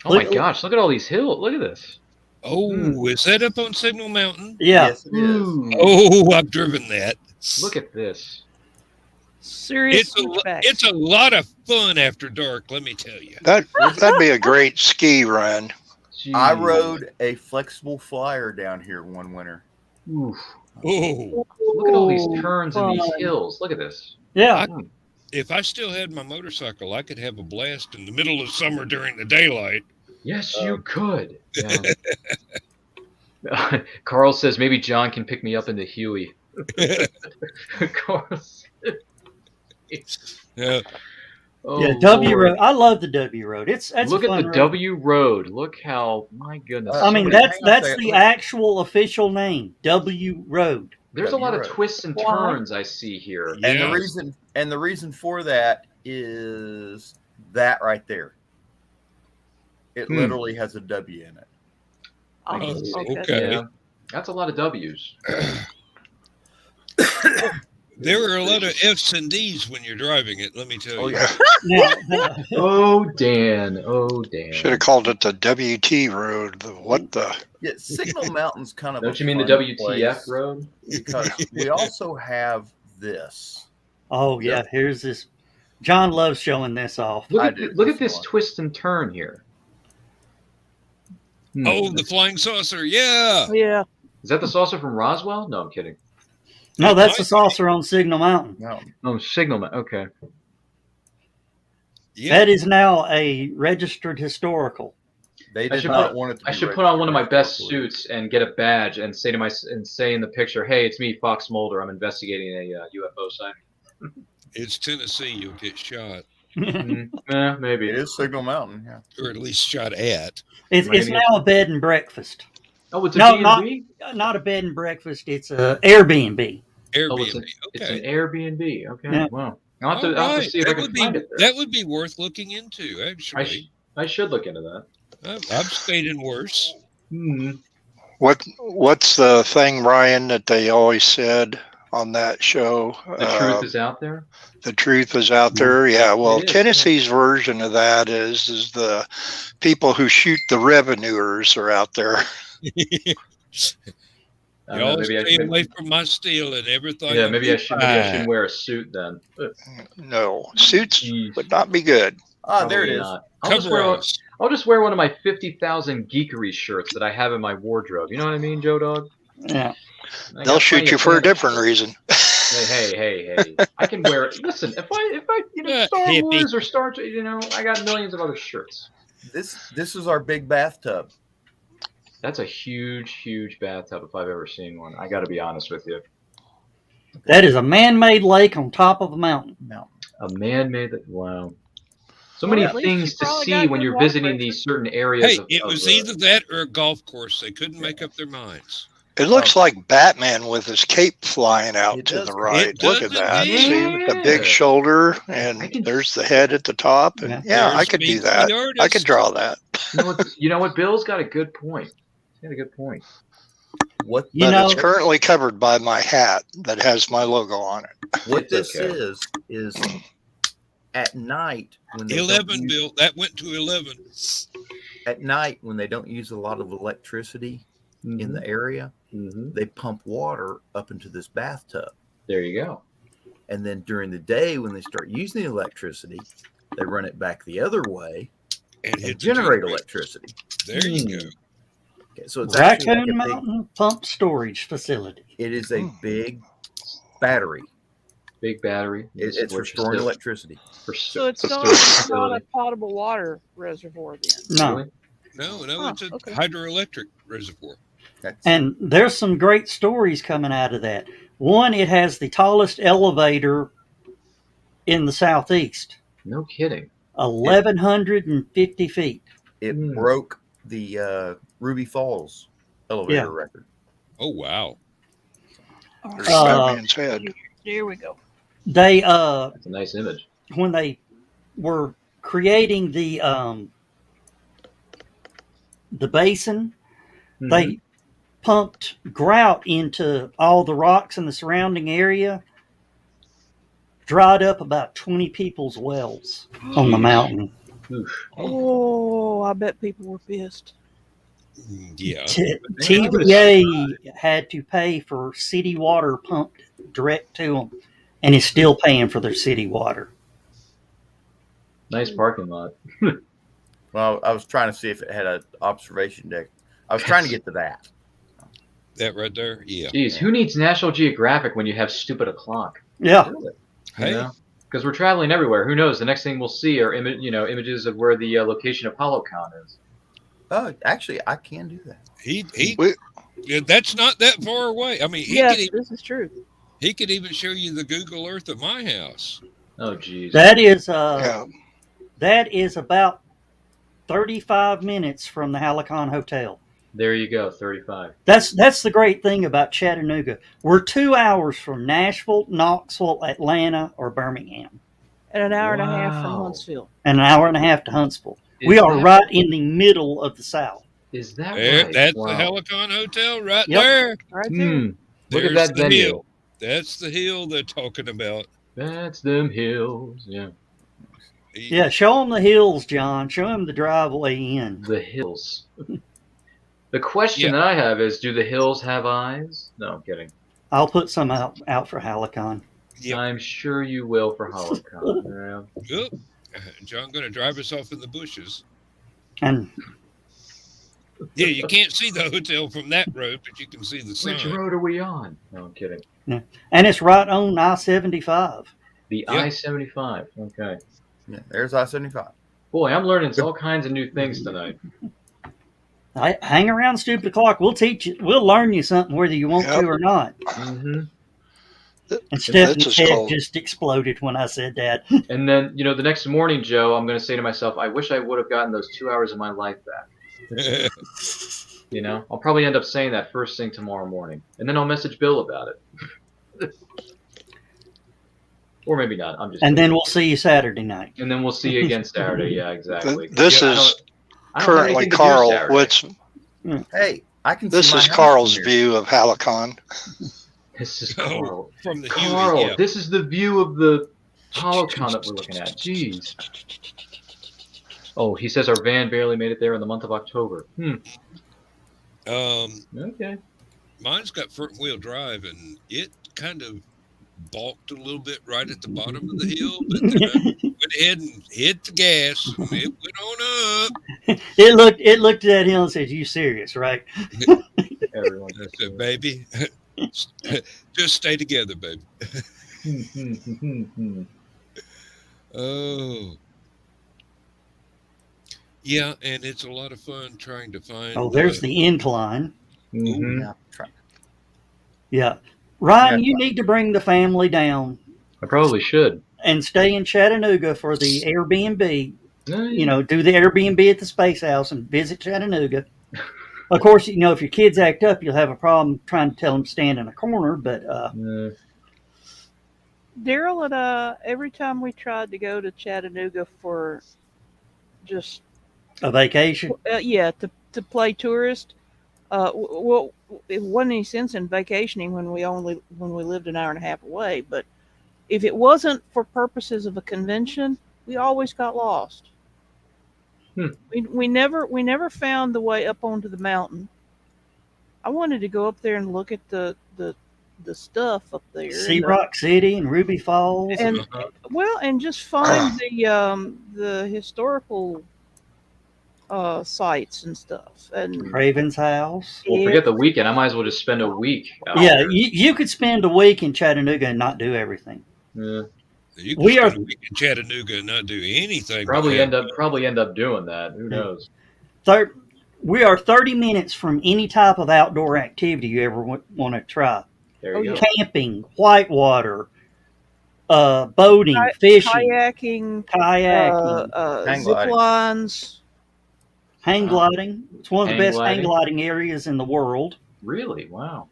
Oh my gosh! Look at all these hills. Look at this. Oh, is that up on Signal Mountain? Yeah. Yes, it is. Ooh, Oh, I've driven that. look at this. Serious It's switchbacks. a lot of fun after dark, let me tell you. That'd be a great ski run. I Jeez. rode a flexible flyer down here one winter. Oof. Oh, Look at all these Ooh, turns and these fun. hills. Look at this. Yeah. if I still had my motorcycle, I could have a blast in the middle of summer during the daylight. Yes, you could. Yeah. Carl says maybe John can pick me up in the Huey. Carl says, Yeah. oh, Yeah. W Lord. road. I love the W road. That's Look a at fun the road. W Road. Look how, my goodness. I mean, Wait, that's hang on a that's second. the actual official name. W road. There's a lot of W Road. twists and Why? turns I see here. Yeah. And the reason for that is that right there. It literally has a W in it. I can Oh, see. okay. Yeah, that's a lot of W's. There are a lot of F's and D's when you're driving it, let me tell Oh you. yeah. Now, Oh, Dan. Oh, Dan. Should have called it the WT road. What the? Yeah, Signal Mountain's kind of. Don't a you mean the fun WTF place road? because we also have this. oh yeah. Here's this. John loves showing this off. Look I at, do. look This at this one. twist and turn here. Oh, the flying saucer, yeah. Yeah. Is that the saucer from Roswell? No, I'm kidding. No, that's the saucer on Signal Mountain. No, Oh, Signal Man. Okay. Yeah. That is now a registered historical. they I did should not put- want it to. I be should put on one of my registered best historically. suits and get a badge and say in the picture, "Hey, it's me, Fox Mulder. I'm investigating a UFO sighting." It's Tennessee, you'll get shot. Maybe. It is Signal Mountain. Yeah. Or at least shot at. It's now a bed and breakfast. Oh, it's a No, B&B? Not a bed and breakfast. It's a Airbnb. Oh, it's Airbnb. It's an Okay. Airbnb. Okay. Yeah. Wow. I'll have to see if I can find it there. That would be worth looking into, actually. I should look into that. I've stayed in worse. What's the thing, Ryan, that they always said on that show? The truth is out there. The truth is out there. Yeah. Well, It is, Tennessee's version of that is the people who shoot the revenuers are out there. I don't know, Y'all stay away from my steel and everything. Yeah, maybe I shouldn't wear a suit then. No, suits Jeez. would not be good. Ah, there it Probably is. not. Cover us. I'll just wear one of my 50,000 geekery shirts that I have in my wardrobe. You know what I mean, Joe Dog? Yeah. I They'll got shoot plenty you of for a fans. different reason. Hey. I can wear it. Listen, if I Star Hippie. Wars or Star, I got millions of other shirts. This is our big bathtub. That's a huge bathtub if I've ever seen one. I got to be honest with you. That is a man-made lake on top of a mountain. A man-made. Wow. So Well, many at least things you to probably see got when good you're water visiting pressure. these certain areas. Hey, it was either that or a golf course. They couldn't make up their minds. It looks like Batman with his cape flying out It to does. the right. It Look does at that. indeed. See, with the big Yeah. shoulder, and I can- there's the head at the top. And yeah, I There's could do me, that. the I artist. could draw that. You know what? Bill's got a good point. He's got a good point. What You But know, it's currently covered by my hat that has my logo on it. what It's this okay. is at night when they don't 11, use- Bill. That went to 11. at night when they don't use a lot of electricity in the area, they pump water up into this bathtub. There you go. And then during the day, when they start using the electricity, they run it back the other way And and hit the generate generator. electricity. There you go. Okay, so it's actually like Raccoon a big, Mountain Pump Storage Facility. it is a big battery. Big battery. It's for Storage storing facility. electricity. So it's storage not a facility. potable water reservoir then. No. Really? No, it's a okay. hydroelectric reservoir. That's And there's some great stories coming out of that. One, it has the tallest elevator in the southeast, No kidding. 1,150 feet. it broke the Ruby Falls elevator Yeah. record. Oh, wow. There's Uh, Batman's head. There we go. They That's a nice image. when they were creating the basin, they pumped grout into all the rocks in the surrounding area, dried up about 20 people's wells on the mountain. Oof. Oh, I bet people were pissed. Yeah. TVA had to pay for city water pumped direct to them, and is still paying for their city water. Nice parking lot. Well, I was trying to see if it had an observation deck. I was trying to get to that. That right there? Yeah. Jeez, who needs National Geographic when you have stupid o'clock? Yeah. Hey. Because we're traveling everywhere. Who knows? The next thing we'll see are images of where the location of HallowCon is. Oh, actually, I can do that. That's not that far away. I mean, This is true. He could even show you the Google Earth of my house. Oh, jeez. That is about 35 minutes from the HallowCon Hotel. There you go, 35. That's the great thing about Chattanooga. We're 2 hours from Nashville, Knoxville, Atlanta, or Birmingham. And an hour and a half from Huntsville. And an hour and a half to Huntsville. We are right in the middle of the South. Is that right? That's wow. the HallowCon Hotel right there. Right there. Look at that venue. Hill. That's the hill they're talking about. That's them hills, yeah. Yeah, show them the hills, John. Show them the driveway in. The hills. The question that I have is, do the hills have eyes? No, I'm kidding. I'll put some out for HallowCon. Yep. I'm sure you will for HallowCon. Yep. John going to drive us off in the bushes. And yeah, you can't see the hotel from that road, but you can see the sign. Which road are we on? No, I'm kidding. Yeah. And it's right on I-75. The I-75. Okay. Yeah, there's I-75. Boy, I'm learning all kinds of new things tonight. Hang around, stupid o'clock. We'll teach you. We'll learn you something, whether you want to or not. Mm-hmm. And Stephanie's head just exploded when I said that. And then, the next morning, Joe, I'm going to say to myself, I wish I would have gotten those 2 hours of my life back. I'll probably end up saying that first thing tomorrow morning. And then I'll message Bill about it. Or maybe not. I'm just. And then we'll see you Saturday night. And then we'll see you again Saturday. Yeah, exactly. This is currently Carl Whitson. Hey, I can. This is Carl's view of HallowCon. This is Carl. From the Carl, Huey, yeah. This is the view of the HallowCon that we're looking at. Jeez. Oh, he says our van barely made it there in the month of October. Okay. Mine's got front wheel drive, and it kind of balked a little bit right at the bottom of the hill, but then I went ahead and hit the gas. And it went on up. It looked at that hill and said, "You serious, right?" Everyone I said, "Baby, just stay together, baby." Oh. Yeah, and it's a lot of fun trying to find. Oh, there's the incline. Mm-hmm. Yeah. Ryan, you need to bring the family down. I probably should. And stay in Chattanooga for the Airbnb. Do the Airbnb at the Space House and visit Chattanooga. Of course, if your kids act up, you'll have a problem trying to tell them to stand in a corner, but... Daryl and every time we tried to go to Chattanooga for just... a vacation? To play tourist. Well, it wasn't any sense in vacationing when we lived an hour and a half away. But if it wasn't for purposes of a convention, we always got lost. We never found the way up onto the mountain. I wanted to go up there and look at the stuff up there. See Rock City and Ruby Falls, and just find the historical sites and stuff, and Craven's house. Well, forget the weekend. I might as well just spend a week. You could spend a week in Chattanooga and not do everything. Yeah, you could spend a week in Chattanooga and not do anything. Probably end up doing that. Who knows? We are 30 minutes from any type of outdoor activity you ever want to try. There you go. Camping, whitewater, boating, fishing, kayaking, zip lines. Hang gliding. It's one of the best hang gliding areas in the world. Really? Wow.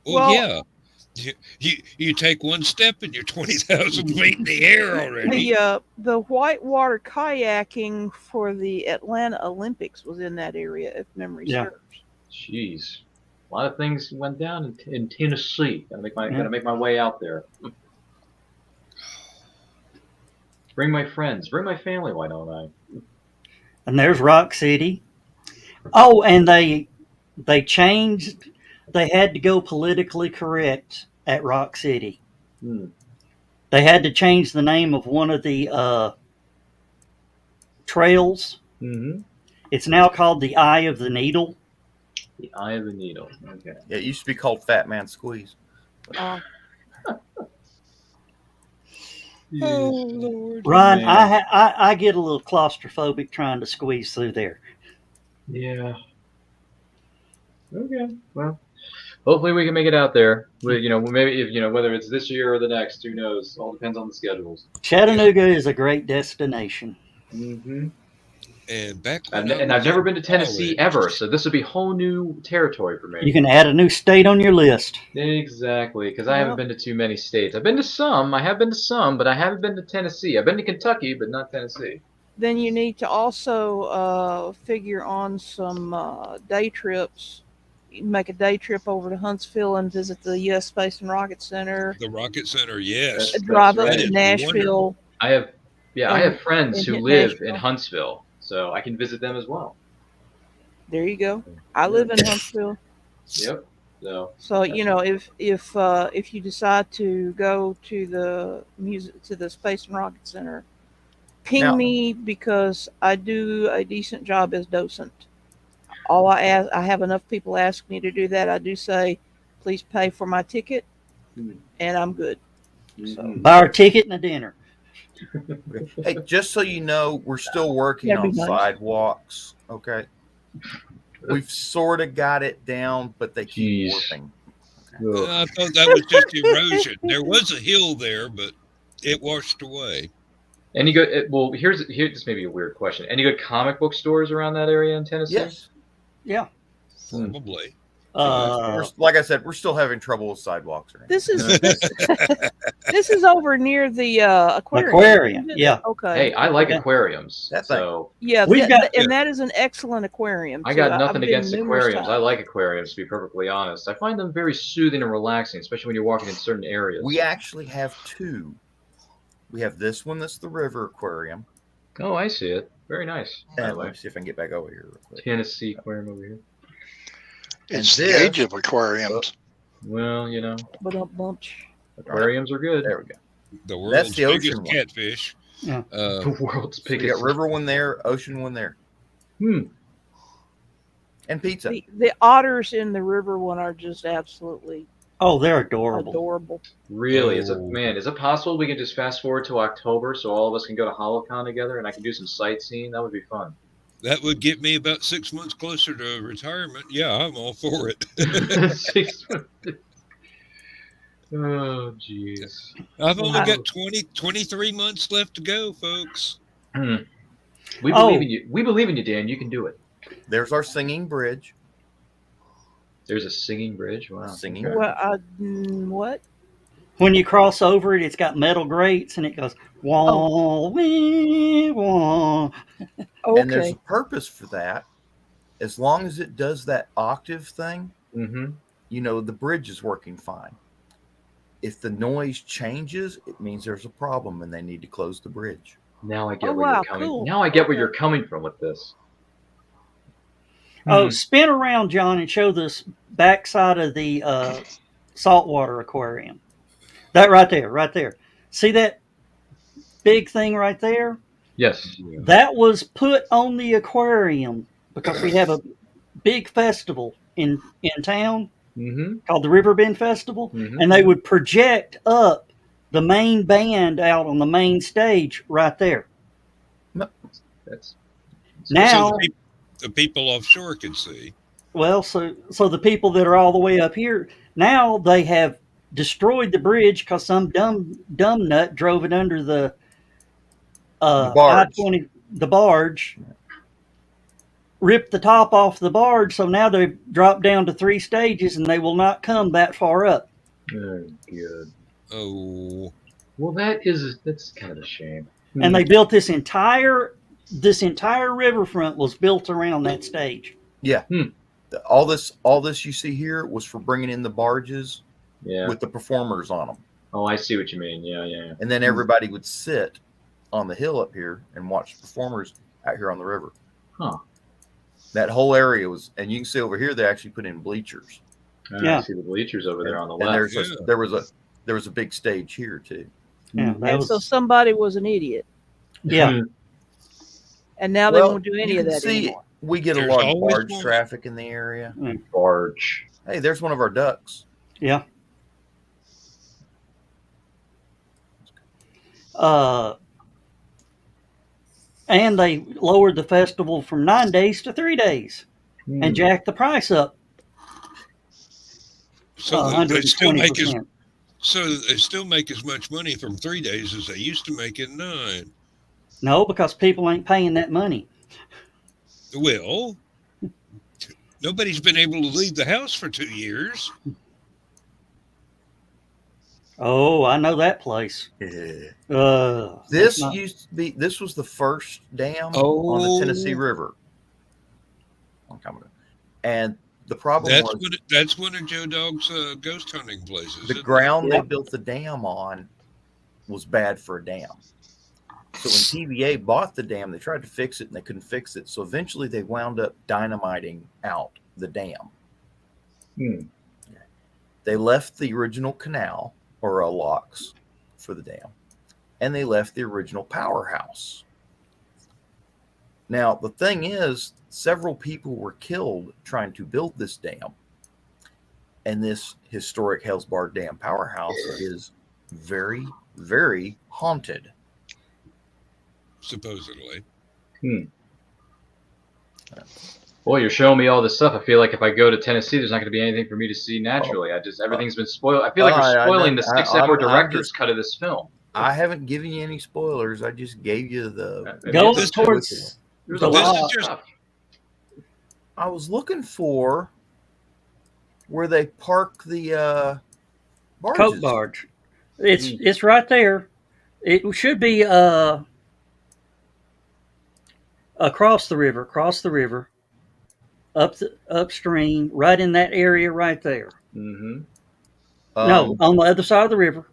Well, yeah. You take one step and you're 20,000 feet in the air already. The whitewater kayaking for the Atlanta Olympics was in that area, if memory serves. Jeez. A lot of things went down in Tennessee. Gotta make my way out there. Bring my friends. Bring my family. Why don't I? And there's Rock City. Oh, and they changed. They had to go politically correct at Rock City. They had to change the name of one of the trails. Mm-hmm. It's now called the Eye of the Needle. The Eye of the Needle. Okay. Yeah, it used to be called Fat Man Squeeze. Oh Lord, Ron, Man. I get a little claustrophobic trying to squeeze through there. Yeah. Okay. Well, hopefully we can make it out there. Maybe if whether it's this year or the next, who knows? All depends on the schedules. Chattanooga is a great destination. Mm-hmm. And back And when I've never been to Tennessee college- ever, so this would be whole new territory for me. You can add a new state on your list. Exactly, because I haven't Well- been to too many states. I've been to some. I have been to some, but I haven't been to Tennessee. I've been to Kentucky, but not Tennessee. Then you need to also figure on some day trips. You can make a day trip over to Huntsville and visit the U.S. Space and Rocket Center. The Rocket Center, yes. That's Drive up right. to is Nashville. I have friends and who hit live Nashville. in Huntsville, so I can visit them as well. There you go. I live in Huntsville. Yep. So if you decide to go to the Space and Rocket Center, ping Now- me because I do a decent job as docent. All I have enough people ask me to do that. I do say, please pay for my ticket, and I'm good. So Buy our ticket and a dinner. Hey, just so you know, we're still working That'd on be nice. sidewalks. Okay, we've sort of got it down, but they keep Jeez. warping. I thought that was just erosion. There was a hill there, but it washed away. Any good? Well, here's this may be a weird question. Any good comic book stores around that area in Tennessee? Yes. Yeah. Probably. Like I said, we're still having trouble with sidewalks. this is over near the aquarium. Aquarium, isn't it? yeah. Okay. Hey, I like Yeah. aquariums. That thing. So Yeah, We've got- and that is an excellent aquarium. I too. got I've nothing been against numerous aquariums. I times. like aquariums, to be perfectly honest. I find them very soothing and relaxing, especially when you're walking in certain areas. We actually have two. We have this one that's the river aquarium. Oh, I see it. Very nice. By the And let way. me see if I can get back over here real quick. Tennessee aquarium over here. It's And the this- age of aquariums. Well, But a bunch. aquariums are good. There we go. The world's the ocean biggest one. catfish. Yeah. The world's So we biggest. got river one there, ocean one there, and pizza. The otters in the river one are just absolutely Oh, they're adorable. adorable. Really? Is Oh. it possible we can just fast forward to October so all of us can go to HallowCon together and I can do some sightseeing? That would be fun. That would get me about 6 months closer to retirement. Yeah, I'm all for it. 6 months. Oh, jeez. I've only Wow. got 23 months left to go, folks. We believe in you. We believe in you, Dan. You can do it. There's our singing bridge. There's a singing bridge. Wow. Singing Okay. bridge. What? When you cross over it, it's got metal grates and it goes wah, wee, wah. And there's Okay. a purpose for that. As long as it does that octave thing, Mm-hmm. the bridge is working fine. If the noise changes, it means there's a problem and they need to close the bridge. Now I get Oh, where wow, you're coming. cool. Now I get where Okay. you're coming from with this. Oh, spin around, John, and show this backside of the saltwater aquarium. That right there. See that big thing right there? Yes. That was put on the aquarium because we have a big festival in town Mm-hmm. called the Riverbend Festival, Mhm. and they would project up the main band out on the main stage right there. That's Now, So the people offshore could see. well, so the people that are all the way up here now they have destroyed the bridge because some dumb nut drove it under the barge. I-20, the barge, ripped the top off the barge. So now they've dropped down to 3 stages, and they will not come that far up. good. Oh, Well, that's kind of a shame. And they built this entire riverfront was built around that stage. Yeah. All this you see here was for bringing in the barges Yeah. with the performers on them. Oh, I see what you mean. Yeah. And then everybody would sit on the hill up here and watched performers out here on the river. Huh. That whole area was, and you can see over here they actually put in bleachers. I see the bleachers over there on the And left. there was a big stage here too. Yeah, And so somebody was an idiot. Yeah. And now they won't do any of that anymore. We get a lot of barge traffic in the area. Barge. Hey, there's one of our ducks. Yeah. And they lowered the festival from 9 days to 3 days and jacked the price up. So they still make as much money from 3 days as they used to make in 9. No, because people ain't paying that money. Well, nobody's been able to leave the house for 2 years. Oh, I know that place. This was the first dam on the Tennessee River. And the problem that's one of Joe Dog's ghost hunting places. The ground they built the dam on was bad for a dam. So when TVA bought the dam, they tried to fix it and they couldn't fix it. So eventually they wound up dynamiting out the dam. They left the original canal or locks for the dam, and they left the original powerhouse. Now, the thing is, several people were killed trying to build this dam, and this historic Hellsbar Dam powerhouse is very, very haunted. Supposedly. Boy, you're showing me all this stuff. I feel like if I go to Tennessee, there's not going to be anything for me to see naturally. Everything's been spoiled. I feel like we're spoiling the 6-hour director's cut of this film. I haven't given you any spoilers. I just gave you the. Go towards. There's a lot of stuff. I was looking for where they park the barges. Coke barge. It's right there. It should be across the river, upstream, right in that area right there. Mm-hmm. No, on the other side of the river.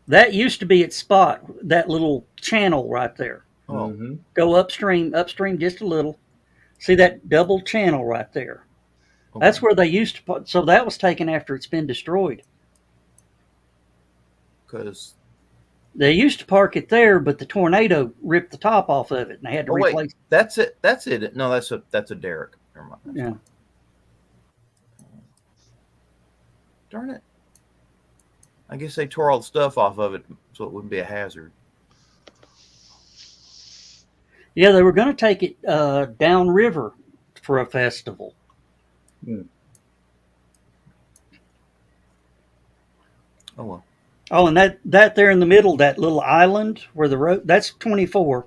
That used to be its spot, that little channel right there. Go upstream just a little. See that double channel right there? Okay. That's where they used to. So that was taken after it's been destroyed. Because they used to park it there, but the tornado ripped the top off of it, and they had to replace it. That's it. No, that's a derrick. Never mind. Yeah. Darn it. I guess they tore all the stuff off of it so it wouldn't be a hazard. Yeah, they were going to take it downriver for a festival. Oh, well. Oh, and that there in the middle, that little island where the road, that's 24.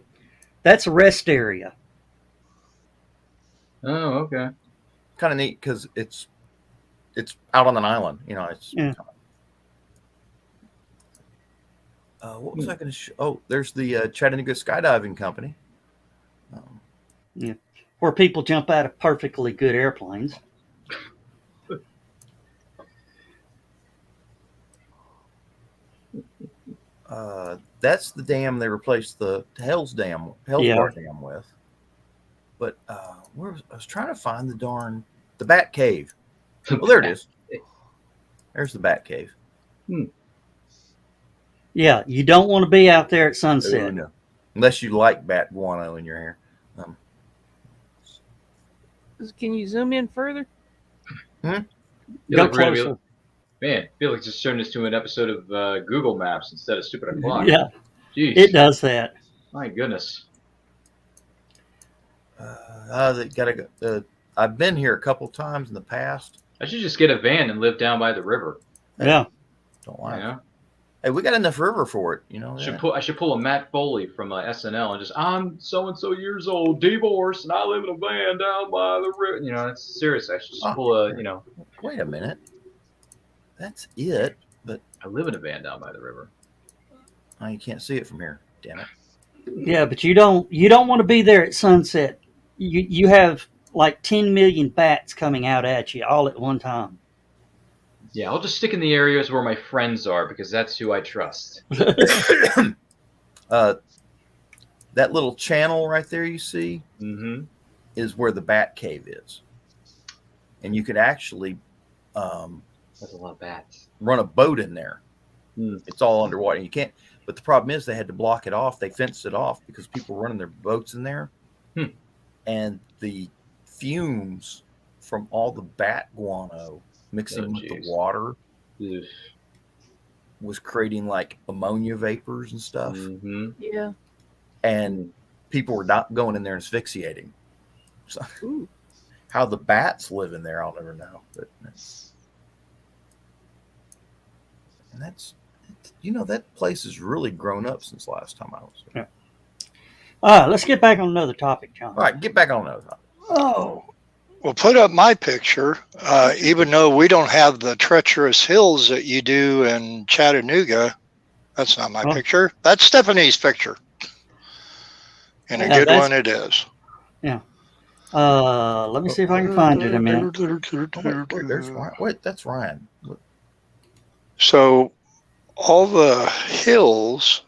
That's a rest area. Oh, okay. Kind of neat because it's out on an island. You know, it's. Yeah. What was I going to show? Oh, there's the Chattanooga Skydiving Company. Yeah, where people jump out of perfectly good airplanes. That's the dam they replaced the Hellsbar Dam with. But I was trying to find the Bat Cave. Well, there it is. There's the Bat Cave. Yeah, you don't want to be out there at sunset. No. Unless you like bat guano in your hair. Can you zoom in further? Go closer. Man, I feel like just turned this to an episode of Google Maps instead of Stupid O'Clock. Yeah. Jeez. It does that. My goodness. I've been here a couple times in the past. I should just get a van and live down by the river. Yeah. Don't lie. Yeah. Hey, we got enough river for it, you know. I should pull a Matt Foley from SNL and just, I'm so and so years old, divorced, and I live in a van down by the river. You know, it's serious. I should just pull a. Wait a minute. That's it. But I live in a van down by the river. Oh, you can't see it from here. Damn it. Yeah, but you don't want to be there at sunset. You have like 10 million bats coming out at you all at one time. Yeah, I'll just stick in the areas where my friends are because that's who I trust. That little channel right there you see is where the bat cave is. And you could actually That's a lot of bats. run a boat in there. It's all underwater. You can't. But the problem is they had to block it off. They fenced it off because people were running their boats in there. And the fumes from all the bat guano mixing with the water was creating like ammonia vapors and stuff. Yeah. And people were not going in there and asphyxiating. So, how the bats live in there, I'll never know. But and that's, that place has really grown up since last time I was there. All right, let's get back on another topic, John. All right, get back on another topic. Oh. Well, put up my picture. Even though we don't have the treacherous hills that you do in Chattanooga, that's not my picture. That's Stephanie's picture. And a good one it is. Yeah. Let me see if I can find it a minute. There's Ryan. Wait, that's Ryan. So all the hills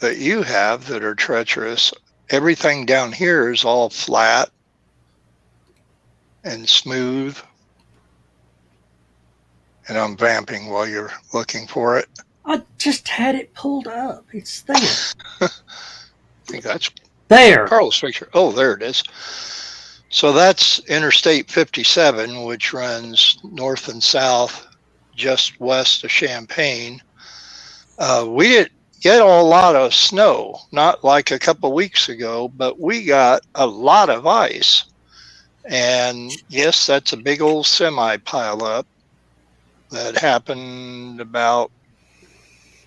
that you have that are treacherous, everything down here is all flat and smooth. And I'm vamping while you're looking for it. I just had it pulled up. It's there. I think that's there. Carl's picture. Oh, there it is. So that's Interstate 57, which runs north and south just west of Champaign. We didn't get a lot of snow, not like a couple weeks ago, but we got a lot of ice. And yes, that's a big old semi pileup that happened about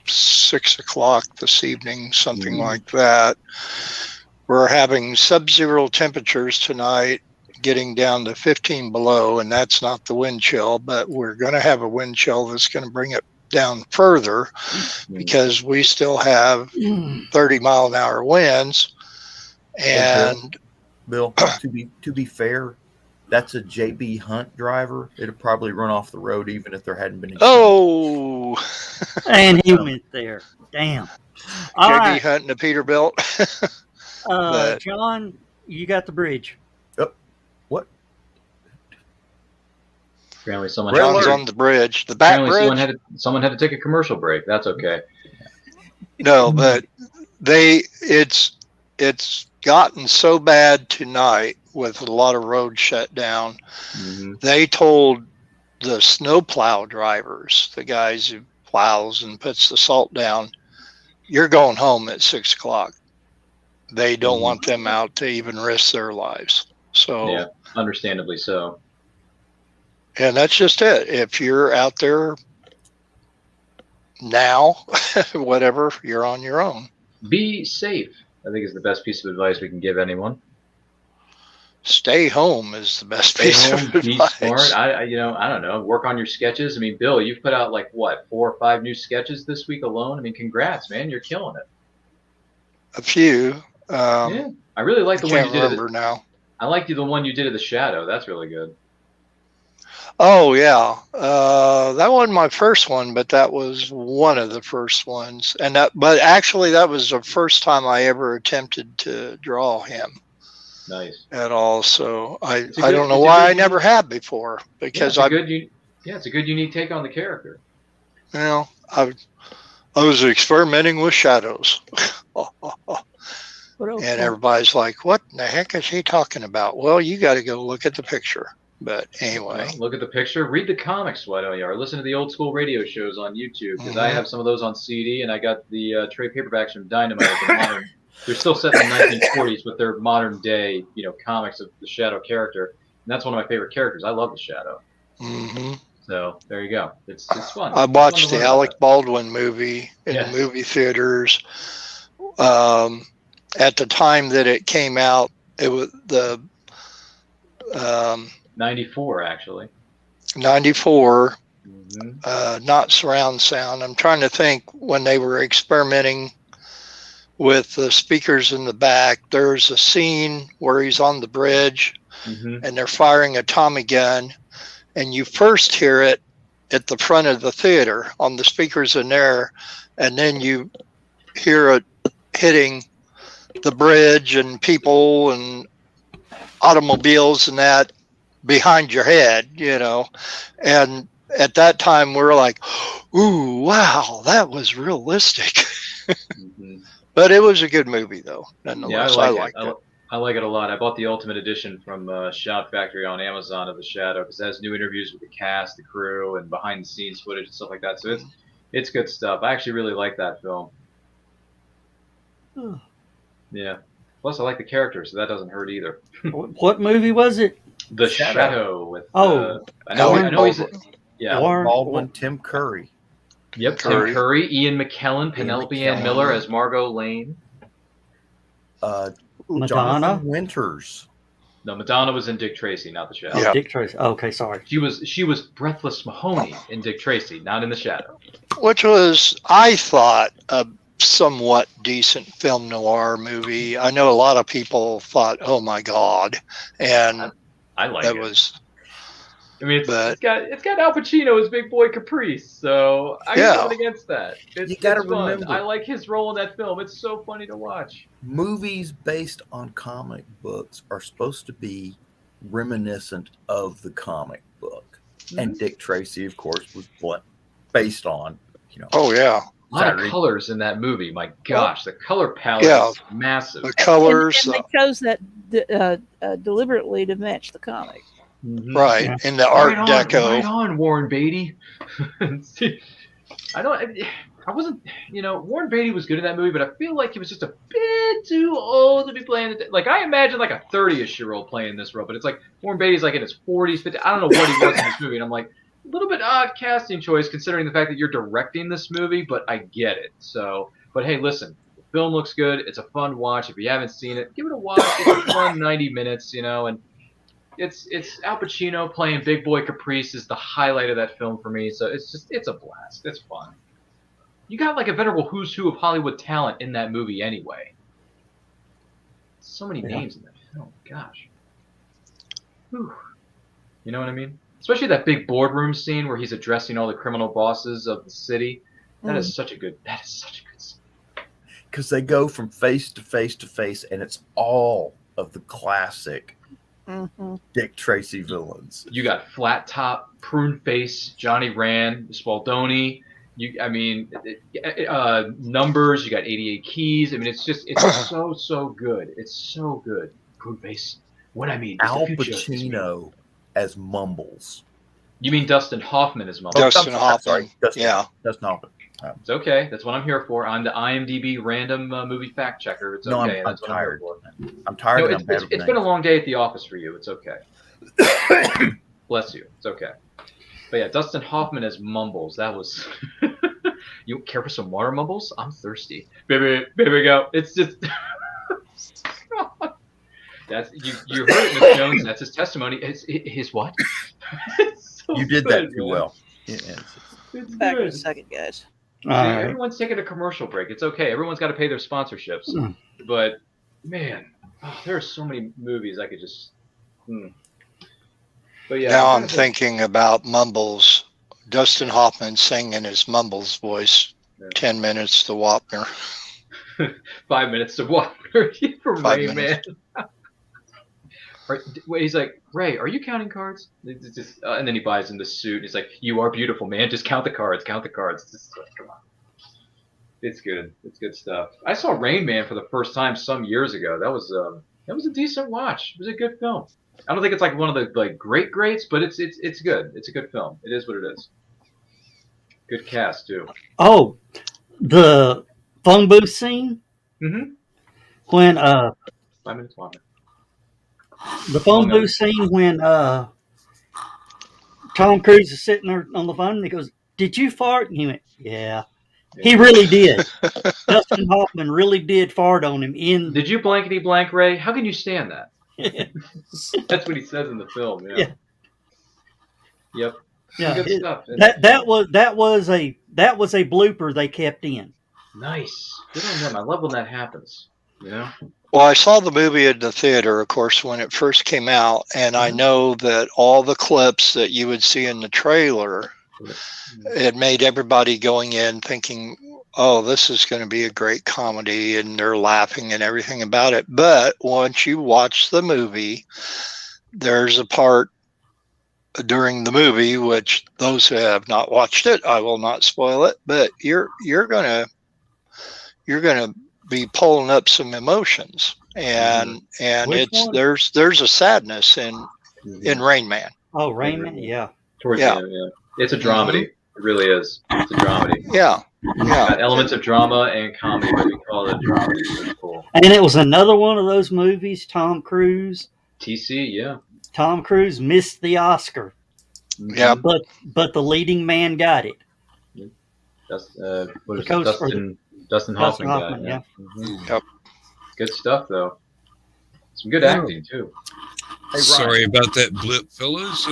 6 o'clock this evening, something like that. We're having sub-zero temperatures tonight, getting down to 15 below, and that's not the wind chill, but we're going to have a wind chill that's going to bring it down further because we still have 30-mile-an-hour winds. And Bill, to be fair, that's a JB Hunt driver. It'd probably run off the road even if there hadn't been any snow. And he went there. Damn. JB Hunt and a Peterbilt. John, you got the bridge. What? Apparently someone John's on the bridge. The back bridge. Someone had to take a commercial break. That's okay. No, but it's gotten so bad tonight with a lot of roads shut down. They told the snowplow drivers, the guys who plows and puts the salt down, you're going home at 6 o'clock. They don't want them out to even risk their lives. So yeah, understandably so. And that's just it. If you're out there now, whatever, you're on your own. Be safe, I think, is the best piece of advice we can give anyone. Stay home is the best piece of advice. Be smart. I don't know. Work on your sketches. I mean, Bill, you've put out like what, 4 or 5 new sketches this week alone. I mean, congrats, man. You're killing it. A few. Yeah, I really like the one you did. Remember now. I like the one you did of the shadow. That's really good. Oh yeah, that wasn't my first one, but that was one of the first ones. But actually, that was the first time I ever attempted to draw him. Nice. At all. So I don't know why I never have before, because it's a good unique take on the character. You know, I was experimenting with shadows. And everybody's like, what in the heck is he talking about? Well, you got to go look at the picture. But anyway. Well, look at the picture. Read the comics, why don't you? Or listen to the old school radio shows on YouTube. Because I have some of those on CD, and I got the trade paperbacks from Dynamite. They're still set in the 1940s with their modern day, comics of the Shadow character. And that's one of my favorite characters. I love the Shadow. So there you go. It's fun. I watched the Alec Baldwin movie in the movie theaters. At the time that it came out, it was the 94 actually. 94, not surround sound. I'm trying to think when they were experimenting with the speakers in the back. There's a scene where he's on the bridge and they're firing a Tommy gun, and you first hear it at the front of the theater on the speakers in there, and then you hear it hitting the bridge and people and automobiles and that behind your head, and at that time we're like, ooh, wow, that was realistic. But it was a good movie though, nonetheless. Yeah, I liked it. I like it a lot. I bought the Ultimate Edition from Shout Factory on Amazon of The Shadow because it has new interviews with the cast, the crew, and behind the scenes footage and stuff like that. So it's good stuff. I actually really like that film. Yeah. Plus, I like the characters, so that doesn't hurt either. What movie was it? The Shadow with. Oh, I know he's. Yeah. Warren Baldwin, Tim Curry. Yep, Tim Curry, Ian McKellen, Penelope Ann Miller as Margot Lane. Madonna. Jonathan Winters. No, Madonna was in Dick Tracy, not The Shadow. Oh, Dick Tracy. Okay, sorry. She was Breathless Mahoney in Dick Tracy, not in The Shadow. Which was, I thought, a somewhat decent film noir movie. I know a lot of people thought, "Oh my God," and I like that it. I mean, it's got Al Pacino as Big Boy Caprice, so I got nothing against that. You got to fun. remember, I like his role in that film. It's so funny to watch. Movies based on comic books are supposed to be reminiscent of the comic book, and Dick Tracy, of course, was based on, Oh yeah. A lot of colors in that movie. My gosh, the color palette is massive. The colors. And they chose that deliberately to match the comic. Right, Yeah. in the Art Deco. Right on, Warren Beatty. I wasn't, Warren Beatty was good in that movie, but I feel like he was just a bit too old to be playing it. Like, I imagine like a 30-ish-year-old playing this role, but it's like Warren Beatty's like in his 40s, 50s. I don't know what he was in this movie, and I'm like, a little bit odd casting choice considering the fact that you're directing this movie, but I get it. So, but hey, listen, the film looks good. It's a fun watch. If you haven't seen it, give it a watch. It's a fun 90 minutes, and it's Al Pacino playing Big Boy Caprice is the highlight of that film for me. So it's a blast. It's fun. You got like a venerable who's who of Hollywood talent in that movie anyway. So many names in that film. Gosh. Whew. You know what I mean? Especially that big boardroom scene where he's addressing all the criminal bosses of the city. That is such a good scene. Because they go from face to face to face, and it's all of the classic Dick Tracy villains. You got Flat Top, Prune Face, Johnny Rand, Spaldoni. Numbers. You got 88 Keys. I mean, it's so good. It's so good. Prune Face. What I mean, Al Pacino as Mumbles. You mean Dustin Hoffman as Mumbles? Dustin Hoffman. Dustin Hoffman. It's okay. That's what I'm here for. I'm the IMDb random movie fact checker. It's okay. I'm tired. I'm tired. It's been a long day at the office for you. It's okay. Bless you. It's okay. But yeah, Dustin Hoffman as Mumbles. That was. You care for some water, Mumbles? I'm thirsty. Baby, go. It's just. That's you heard it, Miss Jones. That's his testimony. His what? You did that too well. It's Back in good. a second, guys. Everyone's taking a commercial break. It's okay. Everyone's got to pay their sponsorships. But man, there are so many movies I could just. But yeah. Now I'm thinking about Mumbles. Dustin Hoffman singing his Mumbles voice. 10 minutes to Wapner. 5 minutes to Wapner from 5 Rain minutes. Man. He's like, Ray, are you counting cards? And then he buys him the suit. And he's like, you are beautiful, man. Just count the cards. Count the cards. Just, come on. It's good. It's good stuff. I saw Rain Man for the first time some years ago. That was a decent watch. It was a good film. I don't think it's like one of the greats, but it's good. It's a good film. It is what it is. Good cast too. Oh, the phone booth scene when 5 minutes longer. the phone booth scene when Tom Cruise is sitting there on the phone and he goes, "Did you fart?" And he went, "Yeah." He really did. Dustin Hoffman really did fart on him. Did you blankety blank, Ray? How can you stand that? That's what he says in the film. Yeah. Yep. Yeah. Good stuff. That was a blooper they kept in. Nice. Good on them. I love when that happens. Well, I saw the movie at the theater, of course, when it first came out, and I know that all the clips that you would see in the trailer it made everybody going in thinking, oh, this is going to be a great comedy, and they're laughing and everything about it. But once you watch the movie, there's a part during the movie, which those who have not watched it, I will not spoil it, but you're gonna be pulling up some emotions, and there's a sadness in Rain Man. Oh, Rain Man, yeah. Towards the end, yeah. It's a dramedy. It really is. It's a dramedy. Yeah. Got elements of drama and comedy, but we call it a dramedy. It's cool. And it was another one of those movies, Tom Cruise. TC, yeah. Tom Cruise missed the Oscar. Yeah. But the leading man got it. Dustin Hoffman got it. Yeah. Yep. Good stuff, though. Some good acting, too. Hey, sorry about that blip, fellas.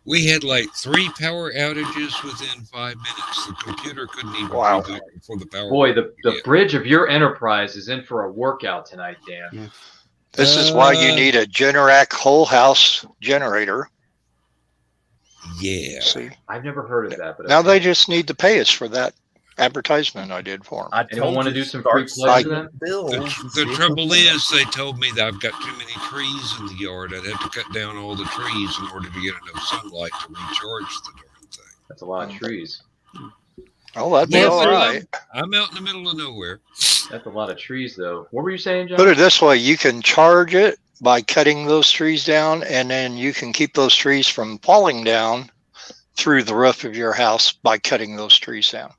We had like 3 power outages within 5 minutes. The computer couldn't even reboot before the power. Boy, the bridge of your enterprise is in for a workout tonight, Dan. Yeah. This is why you need a Generac whole house generator. Yeah. See? I've never heard of that. But now they just need to pay us for that advertisement I did for them. Anyone want to do some free plugs then? The trouble is, they told me that I've got too many trees in the yard. I'd have to cut down all the trees in order to get enough sunlight to recharge the darn thing. That's a lot of trees. Oh, that'd be all right. I'm out in the middle of nowhere. That's a lot of trees, though. What were you saying, John? Put it this way, you can charge it by cutting those trees down, and then you can keep those trees from falling down through the roof of your house by cutting those trees down.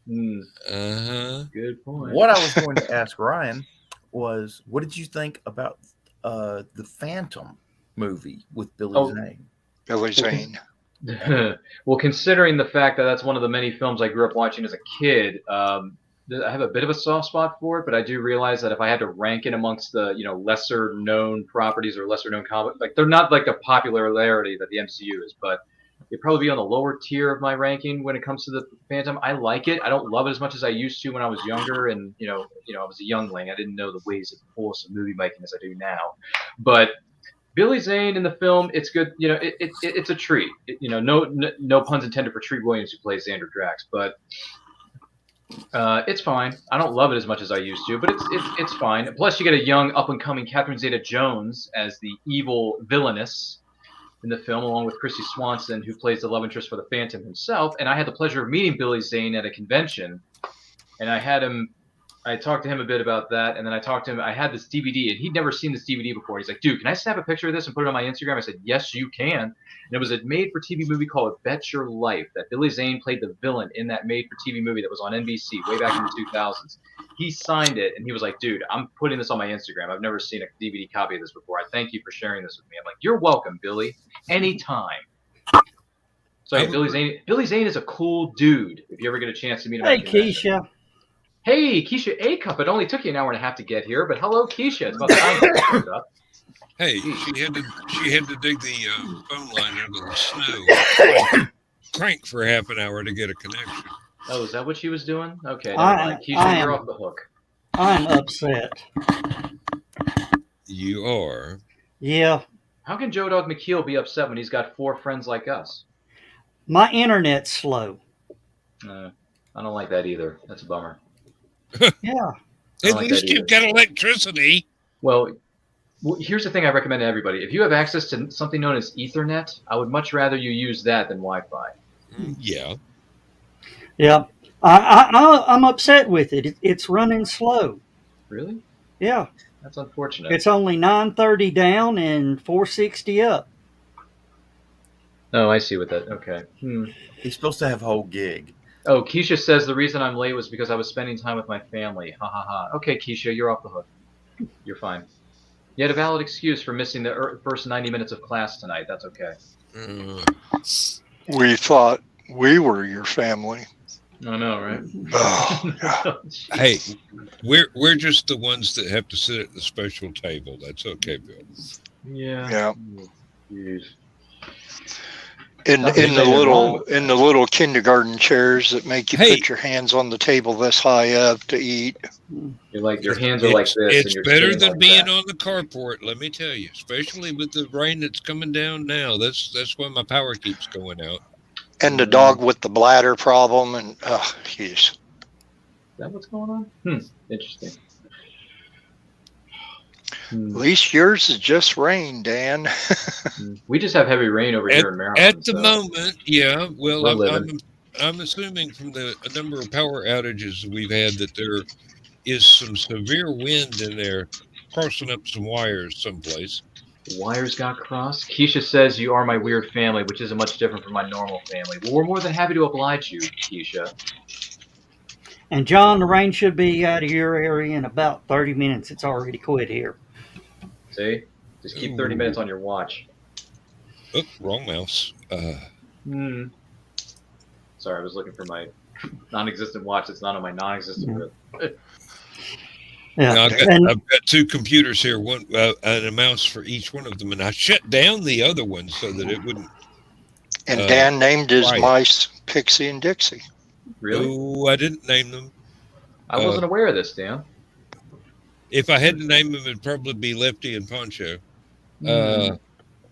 Good point. What I was going to ask Ryan was, what did you think about the Phantom movie with Billy Zane? Billy Zane. Well, considering the fact that that's one of the many films I grew up watching as a kid, I have a bit of a soft spot for it, but I do realize that if I had to rank it amongst the lesser known properties or lesser known comic, like they're not like the popularity that the MCU is, but it'd probably be on the lower tier of my ranking when it comes to the Phantom. I like it. I don't love it as much as I used to when I was younger, and I was a youngling. I didn't know the ways of wholesome movie making as I do now. But Billy Zane in the film, it's good. It's a treat. No puns intended for Treat Williams, who plays Xander Drax, but it's fine. I don't love it as much as I used to, but it's fine. Plus, you get a young up and coming Catherine Zeta-Jones as the evil villainess in the film, along with Christy Swanson, who plays the love interest for the Phantom himself. And I had the pleasure of meeting Billy Zane at a convention, and I talked to him a bit about that, and then I talked to him. I had this DVD, and he'd never seen this DVD before. He's like, dude, can I snap a picture of this and put it on my Instagram? I said, yes, you can. And it was a made-for-TV movie called Bet Your Life, that Billy Zane played the villain in that made-for-TV movie that was on NBC way back in the 2000s. He signed it, and he was like, dude, I'm putting this on my Instagram. I've never seen a DVD copy of this before. I thank you for sharing this with me. I'm like, you're welcome, Billy. Anytime. So hey, Billy Zane is a cool dude. If you ever get a chance to meet him. Hey, Keisha. Hey, Keisha A. Cup. It only took you an hour and a half to get here, but hello, Keisha. It's about time to up. Hey, she had to dig the phone line under the snow, crank for half an hour to get a connection. Oh, is that what she was doing? Okay, Keisha, you're off the hook. I'm upset. You are. Yeah. How can Joe Dog McKeel be upset when he's got 4 friends like us? My internet's slow. I don't like that either. That's a bummer. Yeah. At least you've got electricity. Well, here's the thing I recommend to everybody. If you have access to something known as Ethernet, I would much rather you use that than Wi-Fi. Yeah. Yeah. I'm upset with it. It's running slow. Really? Yeah. That's unfortunate. It's only 930 down and 460 up. Oh, I see what that. Okay. He's supposed to have a whole gig. Oh, Keisha says the reason I'm late was because I was spending time with my family. Ha ha ha. Okay, Keisha, you're off the hook. You're fine. You had a valid excuse for missing the first 90 minutes of class tonight. That's okay. We thought we were your family. I know, right? Oh, God. Hey, we're just the ones that have to sit at the special table. That's okay, Bill. Yeah. Yeah. Jeez. In Nothing the wrong little with in the little kindergarten chairs that make you Hey. put your hands on the table this high up to eat. You're like your hands are like this, It's and you're better sitting than like being that. on the carport, let me tell you. Especially with the rain that's coming down now. That's why my power keeps going out. And the dog with the bladder problem, and jeez. Is that what's going on? Interesting. At least yours is just rain, Dan. We just have heavy rain over here in Maryland. At the moment, yeah. Well, we're living. I'm assuming from the number of power outages we've had that there is some severe wind in there, crossing up some wires someplace. Wires got crossed. Keisha says you are my weird family, which isn't much different from my normal family. Well, we're more than happy to oblige you, Keisha. And John, the rain should be out of your area in about 30 minutes. It's already quit here. See? Just keep 30 minutes on your watch. Oh, wrong mouse. Sorry, I was looking for my non-existent watch. It's not on my non-existent wrist. Yeah. Now, I've got two computers here, one and a mouse for each one of them, and I shut down the other one so that it wouldn't. And Dan named his mice Pixie and Dixie. Really? Oh, I didn't name them. I wasn't aware of this, Dan. If I had to name them, it'd probably be Lefty and Poncho.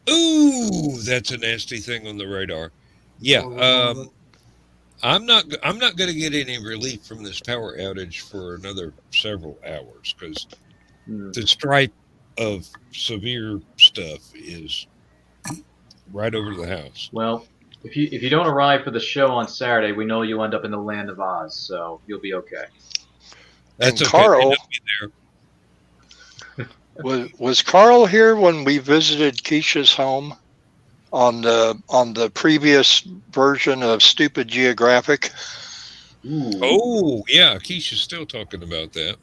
Ooh, that's a nasty thing on the radar. Yeah, I'm not going to get any relief from this power outage for another several hours because the stripe of severe stuff is right over the house. Well, if you don't arrive for the show on Saturday, we know you'll end up in the land of Oz, so you'll be okay. That's and okay. Carl, was Carl here when we visited Keisha's home on the previous version of Stupid Geographic? Ooh. Oh yeah, Keisha's still talking about that.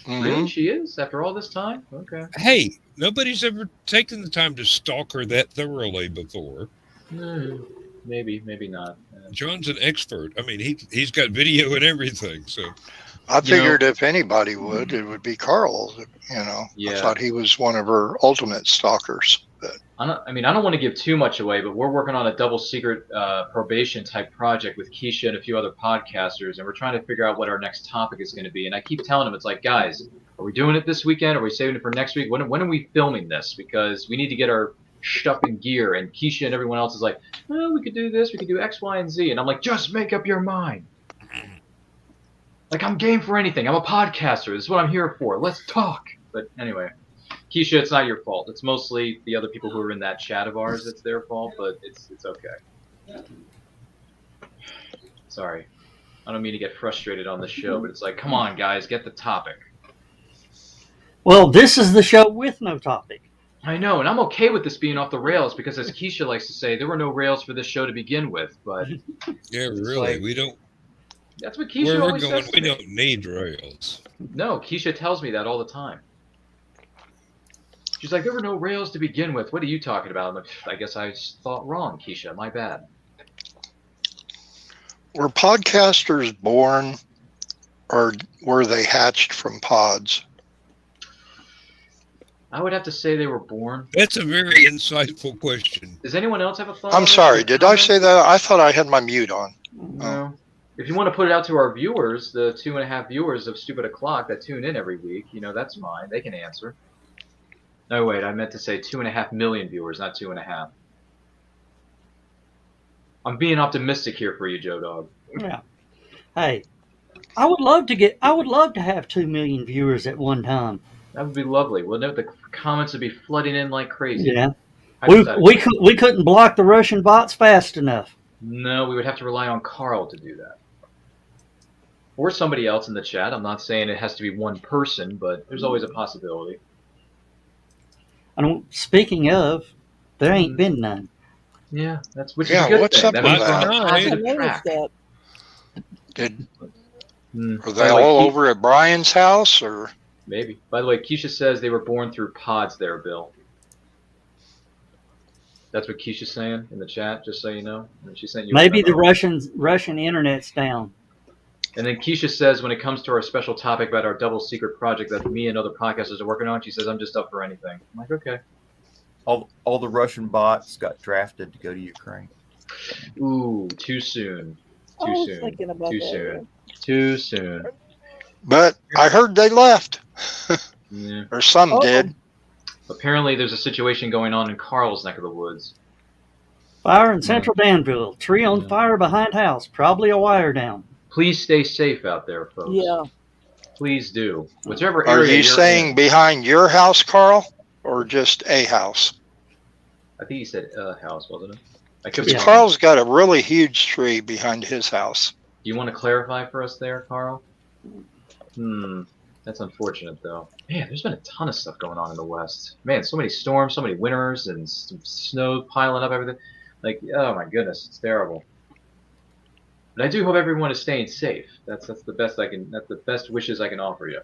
Really, she is after all this time. Okay. Hey, nobody's ever taken the time to stalk her that thoroughly before. Maybe not. John's an expert. I mean, he's got video and everything. So I figured if anybody would, it would be Carl. I thought he was one of her ultimate stalkers. But I don't want to give too much away, but we're working on a double secret probation type project with Keisha and a few other podcasters, and we're trying to figure out what our next topic is going to be. And I keep telling them, it's like, guys, are we doing it this weekend? Are we saving it for next week? When are we filming this? Because we need to get our stuff in gear. And Keisha and everyone else is like, oh, we could do this, we could do X, Y, and Z. And I'm like, just make up your mind. Like, I'm game for anything. I'm a podcaster. This is what I'm here for. Let's talk. But anyway, Keisha, it's not your fault. It's mostly the other people who are in that chat of ours. It's their fault, but it's okay. Sorry. I don't mean to get frustrated on the show, but it's like, come on, guys, get the topic. Well, this is the show with no topic. I know, and I'm okay with this being off the rails because, as Keisha likes to say, there were no rails for this show to begin with. But yeah, really, we don't. That's what Keisha always says to we me. don't need rails. No, Keisha tells me that all the time. She's like, there were no rails to begin with. What are you talking about? I'm like, I guess I thought wrong, Keisha. My bad. Were podcasters born, or were they hatched from pods? I would have to say they were born. That's a very insightful question. Does anyone else have a thought? I'm sorry. Did I say that? I thought I had my mute on. No. If you want to put it out to our viewers, the 2.5 viewers of Stupid O'Clock that tune in every week, that's fine. They can answer. No, wait, I meant to say 2.5 million viewers, not 2.5. I'm being optimistic here for you, Joe Dog. Yeah. Hey, I would love to have 2 million viewers at one time. That would be lovely. Wouldn't it? The comments would be flooding in like crazy. Yeah. We couldn't block the Russian bots fast enough. No, we would have to rely on Carl to do that. Or somebody else in the chat. I'm not saying it has to be one person, but there's always a possibility. Speaking of, there ain't been none. Yeah, which is a good what's thing. up with that? I noticed that. Are they all over at Brian's house, or maybe? By the way, Keisha says they were born through pods. There, Bill. That's what Keisha's saying in the chat. Just so you know, and she sent you. Maybe the Russian internet's down. And then Keisha says, when it comes to our special topic about our double secret project that me and other podcasters are working on, she says, I'm just up for anything. I'm like, okay. All the Russian bots got drafted to go to Ukraine. Ooh, too soon. I Too was soon. thinking about Too that. soon. Too soon. But I heard they left, Yeah. or some Oh. did. Apparently, there's a situation going on in Carl's neck of the woods. Fire in Central Danville. Tree on Yeah. fire behind house. Probably a wire down. Please stay safe out there, folks. Yeah. Please do. Whichever Are area you you're saying in. behind your house, Carl, or just a house? I think he said house, wasn't it? I could be Because wrong. Carl's got a really huge tree behind his house. Do you want to clarify for us there, Carl? That's unfortunate, though. Man, there's been a ton of stuff going on in the West. Man, so many storms, so many winters, and snow piling up, everything. Like, oh my goodness, it's terrible. But I do hope everyone is staying safe. That's the best I can. That's the best wishes I can offer you.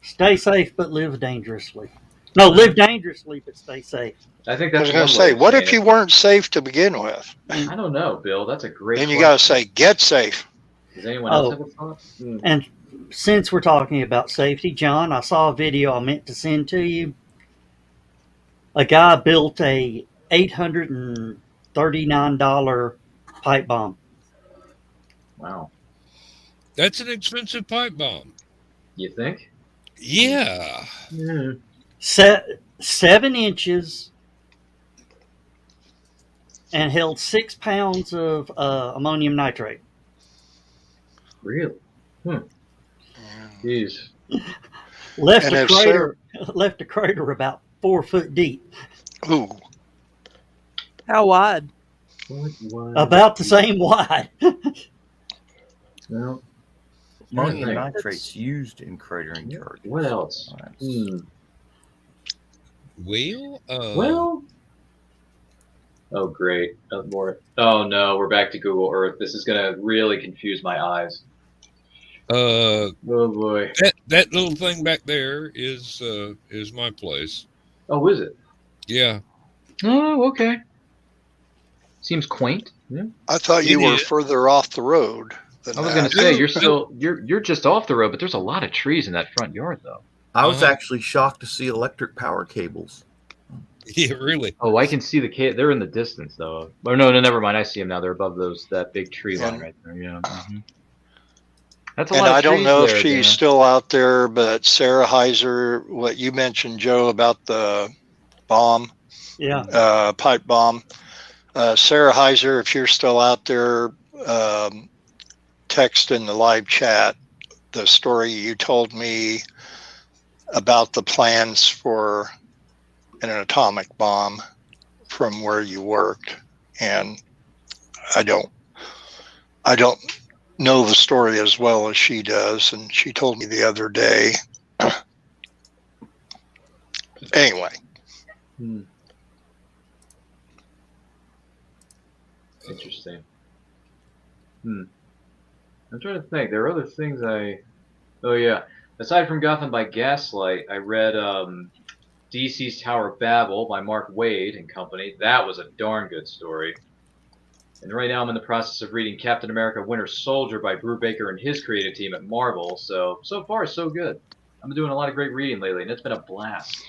Stay safe, but live dangerously. No, live dangerously, but stay safe. I think I that's was going to one way say, of what saying if you it. weren't safe to begin with? I don't know, Bill. That's a great. Then you got to question. say, get safe. Does anyone else have a thought? And since we're talking about safety, John, I saw a video I meant to send to you. A guy built a $839 pipe bomb. Wow. That's an expensive pipe bomb. You think? Yeah. 7 inches and held 6 pounds of ammonium nitrate. Really? Jeez. Left And a if crater about 4 foot deep. Ooh. How wide? What? About the same wide. Well, Ammonium Yeah. nitrate's used in cratering charges. what else? Well, Oh, great. More. Oh, no. We're back to Google Earth. This is going to really confuse my eyes. Oh, boy. that little thing back there is my place. Oh, is it? Yeah. Oh, okay. Seems quaint. Yeah. I thought you It were is. further off the road than I was that. going to say, No, you're just off the road, but there's a lot of trees in that front yard, though. I was Uh-huh. actually shocked to see electric power cables. Yeah, really. Oh, I can see they're in the distance, though. Or no, never mind. I see them now. They're above that big tree line And- right there. Yeah. That's a And lot of I don't trees know there, if she's Dan. still out there, but Sarah Heiser, what you mentioned, Joe, about the bomb, Yeah. pipe bomb. Sarah Heiser, if you're still out there, text in the live chat the story you told me about the plans for an atomic bomb from where you worked. And I don't know the story as well as she does. And she told me the other day. Anyway. Interesting. I'm trying to think. There are other things Oh, yeah. Aside from Gotham by Gaslight, I read DC's Tower of Babel by Mark Waid and company. That was a darn good story. And right now I'm in the process of reading Captain America Winter Soldier by Brubaker and his creative team at Marvel. So far, so good. I've been doing a lot of great reading lately, and it's been a blast.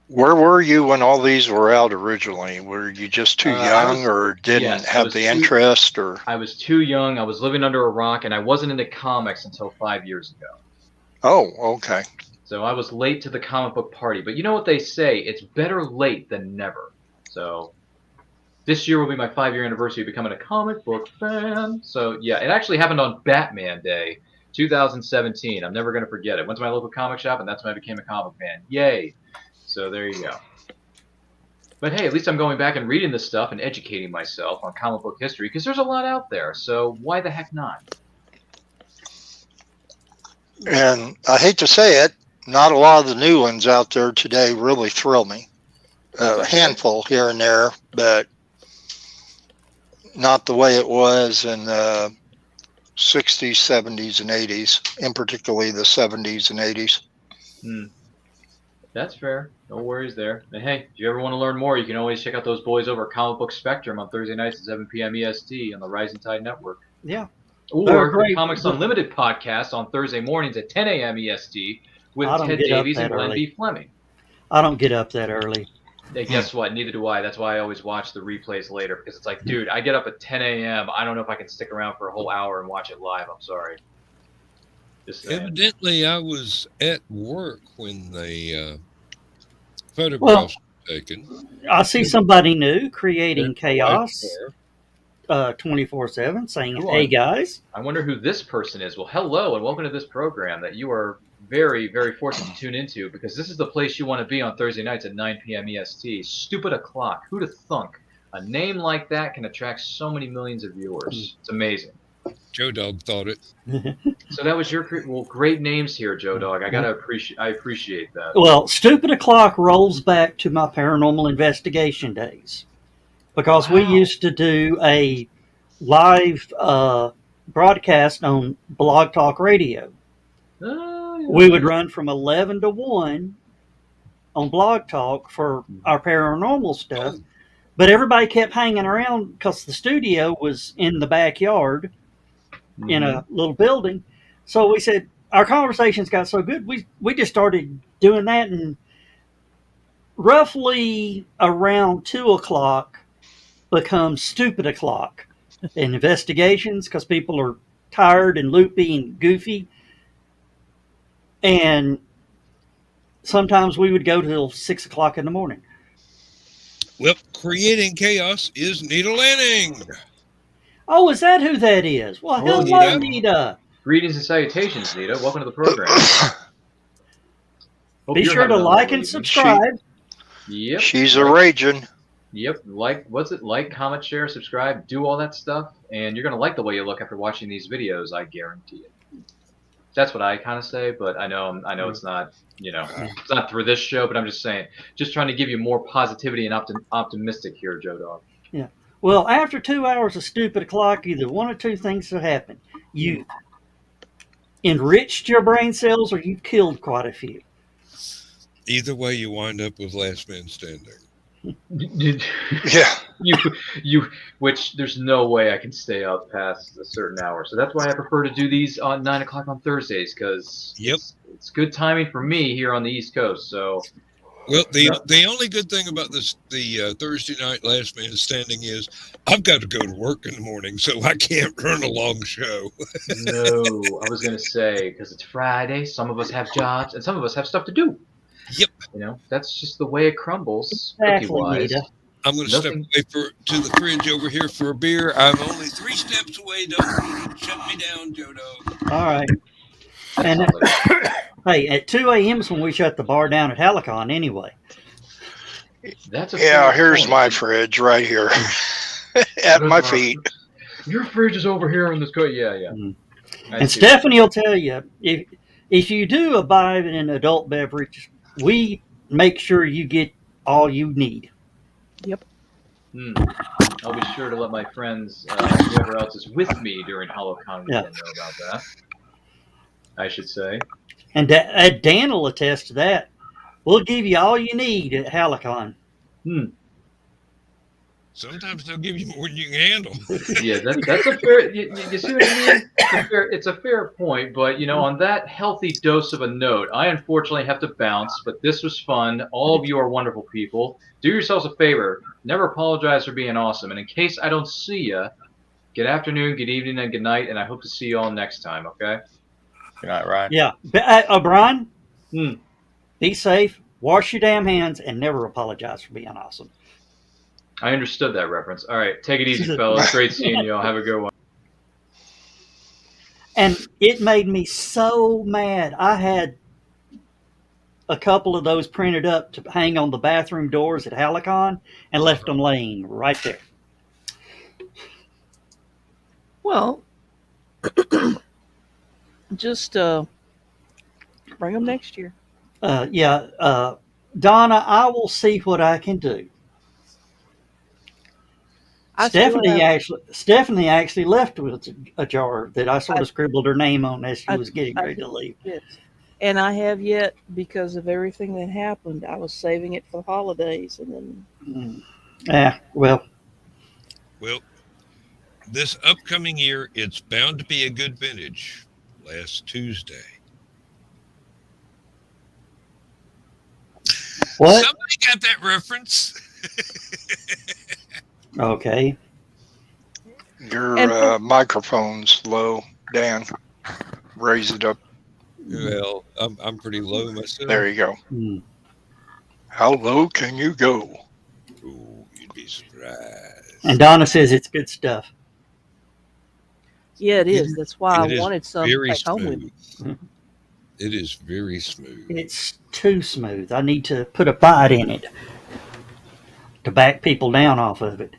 Where were you when all these were out originally? Were you just too young or didn't have the interest? Or I was too young. I was living under a rock, and I wasn't into comics until 5 years ago. Oh, okay. So I was late to the comic book party. But you know what they say? It's better late than never. So this year will be my 5-year anniversary of becoming a comic book fan. So yeah, it actually happened on Batman Day, 2017. I'm never going to forget it. Went to my local comic shop, and that's when I became a comic fan. Yay. So there you go. But hey, at least I'm going back and reading this stuff and educating myself on comic book history, because there's a lot out there. So why the heck not? And I hate to say it, not a lot of the new ones out there today really thrill me. A handful here and there, but not the way it was in the 60s, 70s, and 80s, and particularly the 70s and 80s. That's fair. No worries there. And hey, if you ever want to learn more, you can always check out those boys over at Comic Book Spectrum on Thursday nights at 7 p.m. EST on the Rising Tide Network. Yeah. Or the Comics Unlimited podcast on Thursday mornings at 10 a.m. EST with Ted Davies and Glenn B. Fleming. I don't get up that early. Guess what? Neither do I. That's why I always watch the replays later, because it's like, dude, I get up at 10 a.m. I don't know if I can stick around for a whole hour and watch it live. I'm sorry. Just saying. Evidently, I was at work when the photographs were taken. I see somebody new creating chaos 24/7, saying, "Hey guys." I wonder who this person is. Well, hello and welcome to this program that you are very, very fortunate to tune into, because this is the place you want to be on Thursday nights at 9 p.m. EST. Stupid o'clock. Who'd have thunk? A name like that can attract so many millions of viewers. It's amazing. Joe Dog thought it. So that was your great names here, Joe Dog. I appreciate that. Well, Stupid O'Clock rolls back to my paranormal investigation days, because we used to do a live broadcast on Blog Talk Radio. We would run from 11 to 1 on Blog Talk for our paranormal stuff, but everybody kept hanging around because the studio was in the backyard in a little building. So we said, our conversations got so good, we just started doing that, and roughly around 2 o'clock becomes Stupid O'Clock. And investigations, because people are tired and loopy and goofy. And sometimes we would go till 6 o'clock in the morning. Well, creating chaos is Nita Lanning. Oh, is that who that is? Well, hello, Nita. Greetings and salutations, Nita. Welcome to the program. Be sure to like and subscribe. Yep. She's a raging. Yep. Like, comment, share, subscribe, do all that stuff, and you're going to like the way you look after watching these videos, I guarantee it. That's what I kind of say, but I know it's not, it's not through this show, but I'm just saying, just trying to give you more positivity and optimistic here, Joe Dog. Yeah. Well, after 2 hours of Stupid O'Clock, either one or two things will happen. You enriched your brain cells, or you killed quite a few. Either way, you wind up with Last Man Standing. Yeah. Which there's no way I can stay up past a certain hour. So that's why I prefer to do these on 9 o'clock on Thursdays, because it's good timing for me here on the East Coast. So, well, the only good thing about the Thursday night Last Man Standing is I've got to go to work in the morning, so I can't run a long show. No, I was going to say, because it's Friday, some of us have jobs and some of us have stuff to do. Yep. That's just the way it crumbles. Exactly, I'm going to step away to the fridge over here for a beer. I'm only 3 steps away. Don't shut me down, Joe Dog. All right. And hey, at 2 a.m. is when we shut the bar down at HallowCon anyway. Here's my fridge right here at my feet. Your fridge is over here in this coat. Yeah. And Stephanie will tell you, if you do abide in an adult beverage, we make sure you get all you need. Yep. I'll be sure to let my friends, whoever else is with me during HallowCon, know about that. I should say. And Dan will attest to that. We'll give you all you need at HallowCon. Sometimes they'll give you more than you can handle. Yeah, that's a fair. You see what I mean? It's a fair point, but on that healthy dose of a note, I unfortunately have to bounce. But this was fun. All of you are wonderful people. Do yourselves a favor. Never apologize for being awesome. And in case I don't see you, good afternoon, good evening, and good night. And I hope to see you all next time. Okay. Good night, Ryan. Yeah, Brian. Be safe. Wash your damn hands, and never apologize for being awesome. I understood that reference. All right, take it easy, fellas. Great seeing you all. Have a good one. And it made me so mad. I had a couple of those printed up to hang on the bathroom doors at HallowCon and left them laying right there. Well, just bring them next year. Donna, I will see what I can do. Stephanie actually left with a jar that I sort of scribbled her name on as she was getting ready to leave. Yes. And I have yet, because of everything that happened, I was saving it for the holidays, and then. Well, this upcoming year, it's bound to be a good vintage. Last Tuesday. What? Somebody You got that reference? Okay. Your microphone's low, Dan. Raise it up. Well, I'm pretty low myself. There you go. Hmm. How low can you go? Ooh, you'd be surprised. And Donna says it's good stuff. Yeah, it is. That's why I It is wanted some very back home with me. smooth. It is very smooth. It's too smooth. I need to put a bite in it to back people down off of it.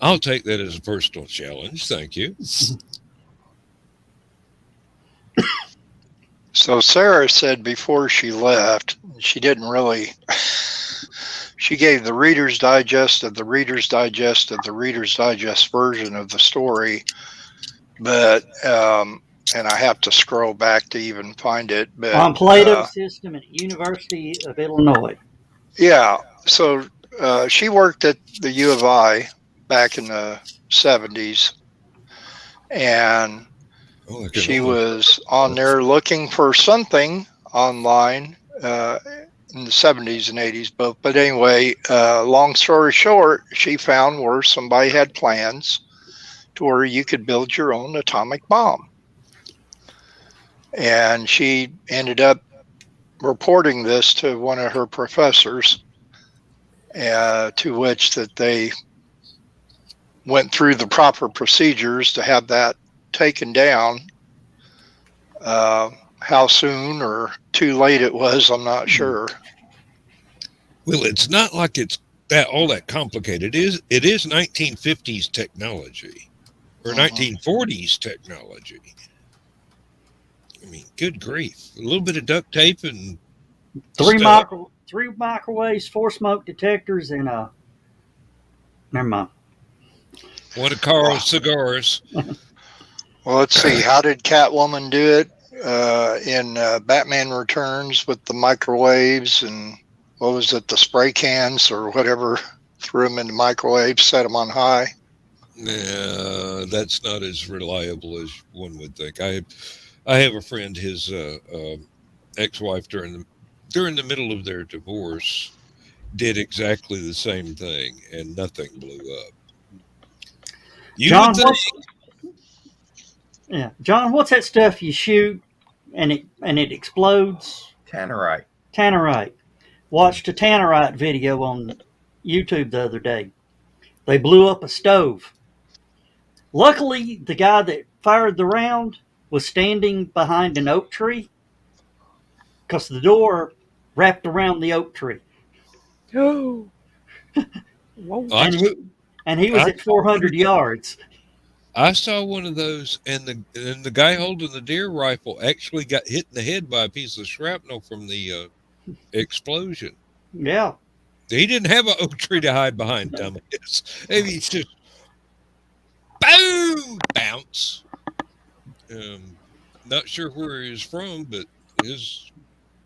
I'll take that as a personal challenge. Thank you. So Sarah said before she left, she didn't really. She gave the Reader's Digest of the Reader's Digest of the Reader's Digest version of the story, but and I have to scroll back to even find it. But On Plato's system at University of Illinois. yeah, so she worked at the U of I back in the 70s, and she was on there looking for something online in the 70s and 80s both. But anyway, long story short, she found where somebody had plans to where you could build your own atomic bomb. And she ended up reporting this to one of her professors, to which that they went through the proper procedures to have that taken down. How soon or too late it was, I'm not sure. Well, it's not like it's all that complicated. It is 1950s technology or 1940s technology. I mean, good grief. A little bit of duct tape and three microwaves, 4 smoke detectors, and never mind. One of Carl's cigars. Well, let's see. How did Catwoman do it in Batman Returns with the microwaves and what was it, the spray cans or whatever? Threw them in the microwave, set them on high. Yeah, that's not as reliable as one would think. I have a friend, his ex-wife during the middle of their divorce did exactly the same thing, and nothing blew up. John, what's that stuff you shoot and it explodes? Tannerite. Tannerite. Watched a Tannerite video on YouTube the other day. They blew up a stove. Luckily, the guy that fired the round was standing behind an oak tree because the door wrapped around the oak tree. Oh. And he was at 400 yards. I saw one of those, and the guy holding the deer rifle actually got hit in the head by a piece of shrapnel from the explosion. Yeah. He didn't have an oak tree to hide behind, dumbass. Maybe it's just boom, bounce. Not sure where he was from, but his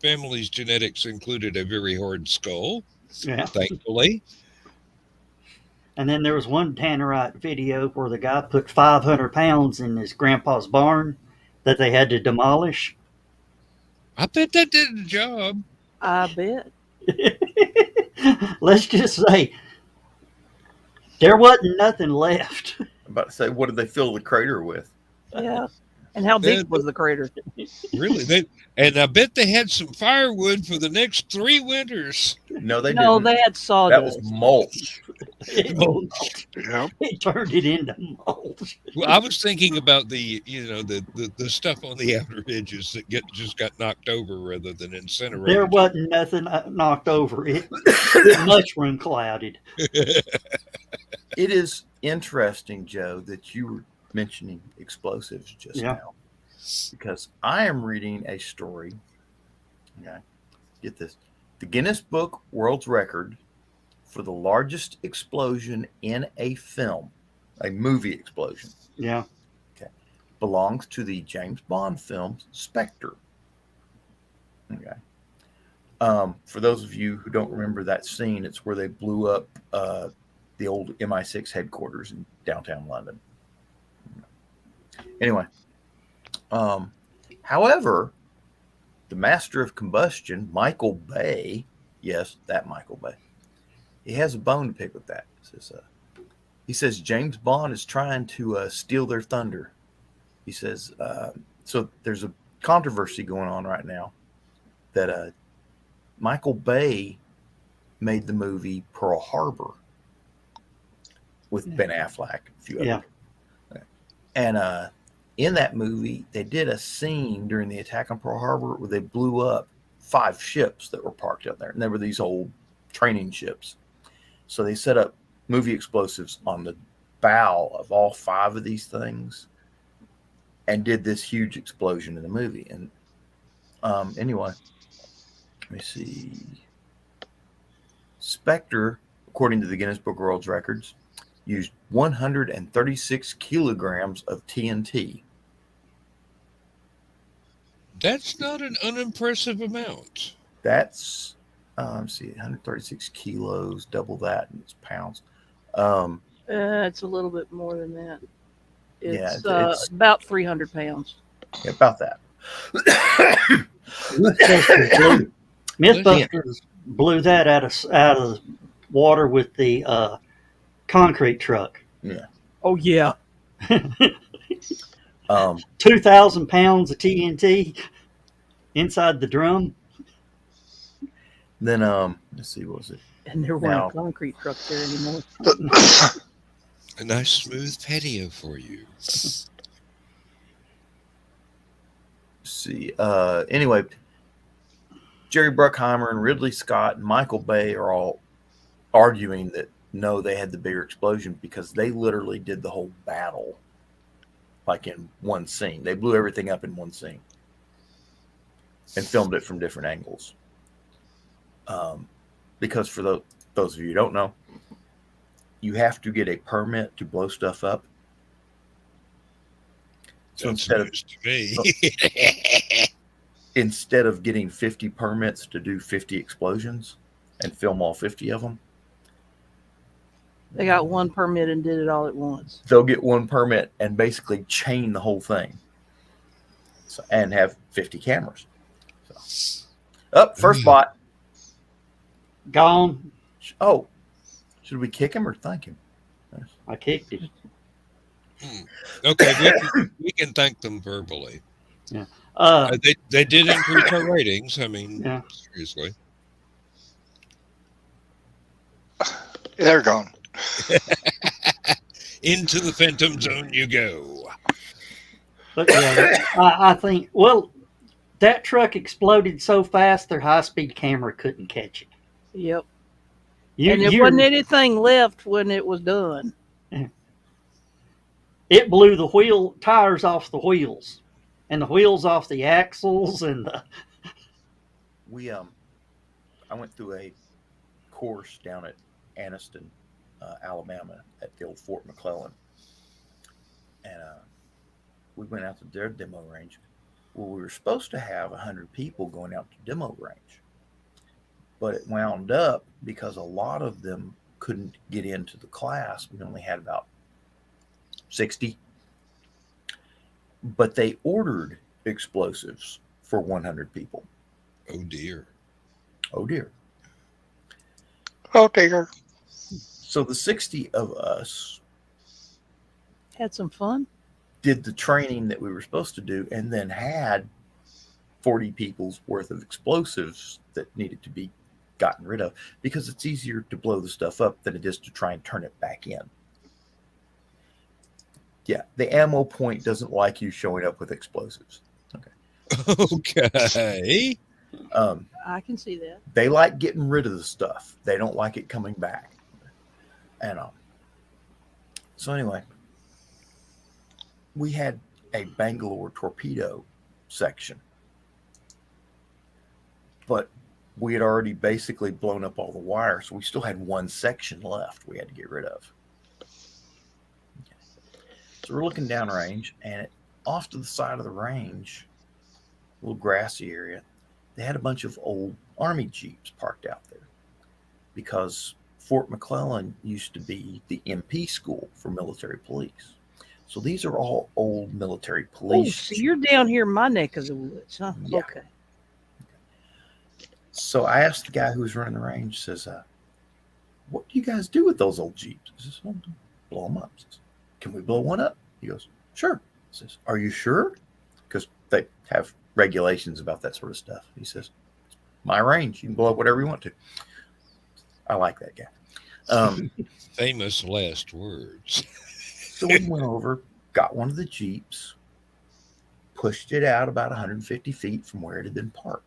family's genetics included a very hard skull. Yeah. Thankfully. And then there was one Tannerite video where the guy put 500 pounds in his grandpa's barn that they had to demolish. I bet that did the job. I bet. Let's just say there wasn't nothing left. I'm about to say, what did they fill the crater with? Yeah. And how deep was the crater? Really? And I bet they had some firewood for the next 3 winters. No, they No, didn't. they had sawdust. That was mulch. It turned it into mulch. Well, I was thinking about the stuff on the outer edges that just got knocked over rather than incinerated. There wasn't nothing knocked over it. Mushroom clouded. It is interesting, Joe, that you were mentioning explosives just now, because I am reading a story. Okay, get this: the Guinness Book World's Record for the largest explosion in a film, a movie explosion. Yeah. Okay, belongs to the James Bond film Spectre. Okay. For those of you who don't remember that scene, it's where they blew up the old MI6 headquarters in downtown London. Anyway, however, the master of combustion, Michael Bay, yes, that Michael Bay, he has a bone to pick with that. He says James Bond is trying to steal their thunder. He says, so there's a controversy going on right now that Michael Bay made the movie Pearl Harbor with Ben Affleck, a few others. And in that movie, they did a scene during the attack on Pearl Harbor where they blew up 5 ships that were parked out there. And they were these old training ships. So they set up movie explosives on the bow of all 5 of these things and did this huge explosion in the movie. And anyway, let me see. Spectre, according to the Guinness Book of World Records, used 136 kilograms of TNT. That's not an unimpressive amount. That's, let's see, 136 kilos, double that, and it's pounds. It's a little bit more than that. It's, it's about 300 pounds. Yeah, about that. Mythbusters blew that out of water with the concrete truck. Yeah. Oh yeah. 2,000 pounds of TNT inside the drum. Then let's see, what was it? And there weren't a concrete truck there anymore. A nice smooth patio for you. Let's see. Anyway, Jerry Bruckheimer and Ridley Scott and Michael Bay are all arguing that no, they had the bigger explosion because they literally did the whole battle like in one scene. They blew everything up in one scene and filmed it from different angles. Because for those of you who don't know, you have to get a permit to blow stuff up. So instead of getting 50 permits to do 50 explosions and film all 50 of them, they got one permit and did it all at once. They'll get one permit and basically chain the whole thing, and have 50 cameras. First bot. Gone. Oh, should we kick him or thank him? I kicked him. Okay, we can thank them verbally. Yeah. They did increase our ratings. I mean, seriously. They're gone. Into the phantom zone you go. But yeah, I think, well, that truck exploded so fast their high-speed camera couldn't catch it. Yep. And there wasn't anything left when it was done. It blew the tires off the wheels, and the wheels off the axles, and the. I went through a course down at Anniston, Alabama, at the old Fort McClellan, and we went out to their demo range. Well, we were supposed to have 100 people going out to demo range, but it wound up because a lot of them couldn't get into the class. We only had about 60, but they ordered explosives for 100 people. Oh dear. Oh dear. Oh dear. So the 60 of us had some fun, did the training that we were supposed to do, and then had 40 people's worth of explosives that needed to be gotten rid of, because it's easier to blow the stuff up than it is to try and turn it back in. Yeah, the ammo point doesn't like you showing up with explosives. Okay. I can see that. They like getting rid of the stuff. They don't like it coming back. And so anyway, we had a Bangalore torpedo section, but we had already basically blown up all the wires, so we still had one section left we had to get rid of. So we're looking downrange, and off to the side of the range, a little grassy area, they had a bunch of old Army Jeeps parked out there because Fort McClellan used to be the MP school for military police. So these are all old military police. Oh, so you're down here in my neck of the woods, huh? Yeah. Okay. So I asked the guy who was running the range, says, what do you guys do with those old Jeeps? He says, well, blow them up. He says, can we blow one up? He goes, sure. He says, are you sure? Because they have regulations about that sort of stuff. He says, my range. You can blow up whatever you want to. I like that guy. Famous last words. So we went over, got one of the Jeeps, pushed it out about 150 feet from where it had been parked.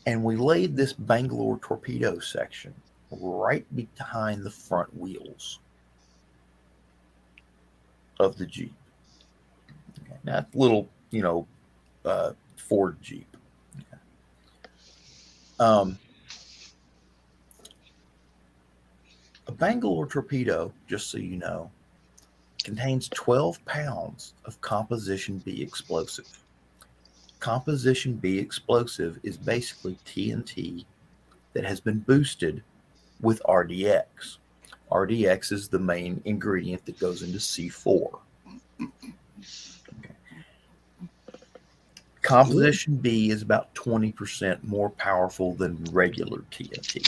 And we laid this Bangalore torpedo section right behind the front wheels of the Jeep. Okay, not little, Ford Jeep. Okay. A Bangalore torpedo, just so you know, contains 12 pounds of Composition B explosive. Composition B explosive is basically TNT that has been boosted with RDX. RDX is the main ingredient that goes into C4. Okay. Composition B is about 20% more powerful than regular TNT.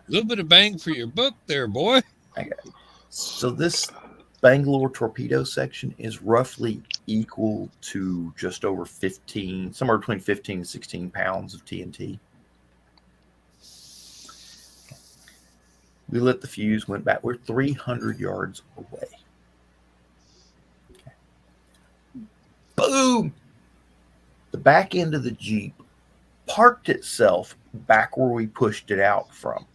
A little bit of bang for your buck there, boy. Okay. So this Bangalore torpedo section is roughly equal to just over 15, somewhere between 15 and 16 pounds of TNT. We lit the fuse, went back. We're 300 yards away. Okay. Boom! The back end of the Jeep parked itself back where we pushed it out from.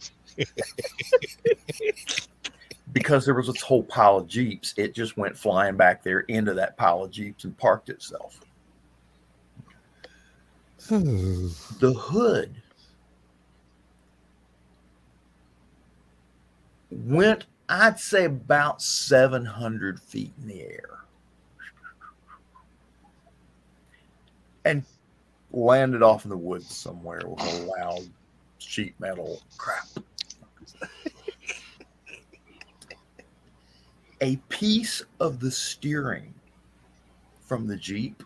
Because there was this whole pile of Jeeps, it just went flying back there into that pile of Jeeps and parked itself. The hood went, I'd say, about 700 feet in the air and landed off in the woods somewhere with a loud sheet metal crap. A piece of the steering from the Jeep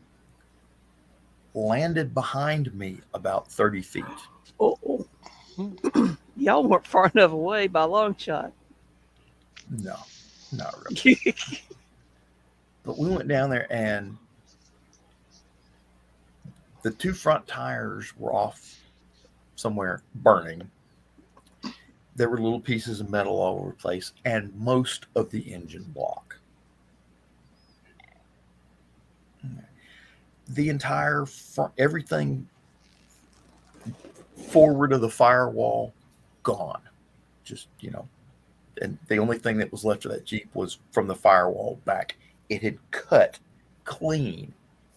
landed behind me about 30 feet. Oh. Y'all weren't far enough away by a long shot. No, not really. But we went down there and the two front tires were off somewhere burning. There were little pieces of metal all over the place and most of the engine block. The entire front, everything forward of the firewall, gone. Just, and the only thing that was left of that Jeep was from the firewall back. It had cut clean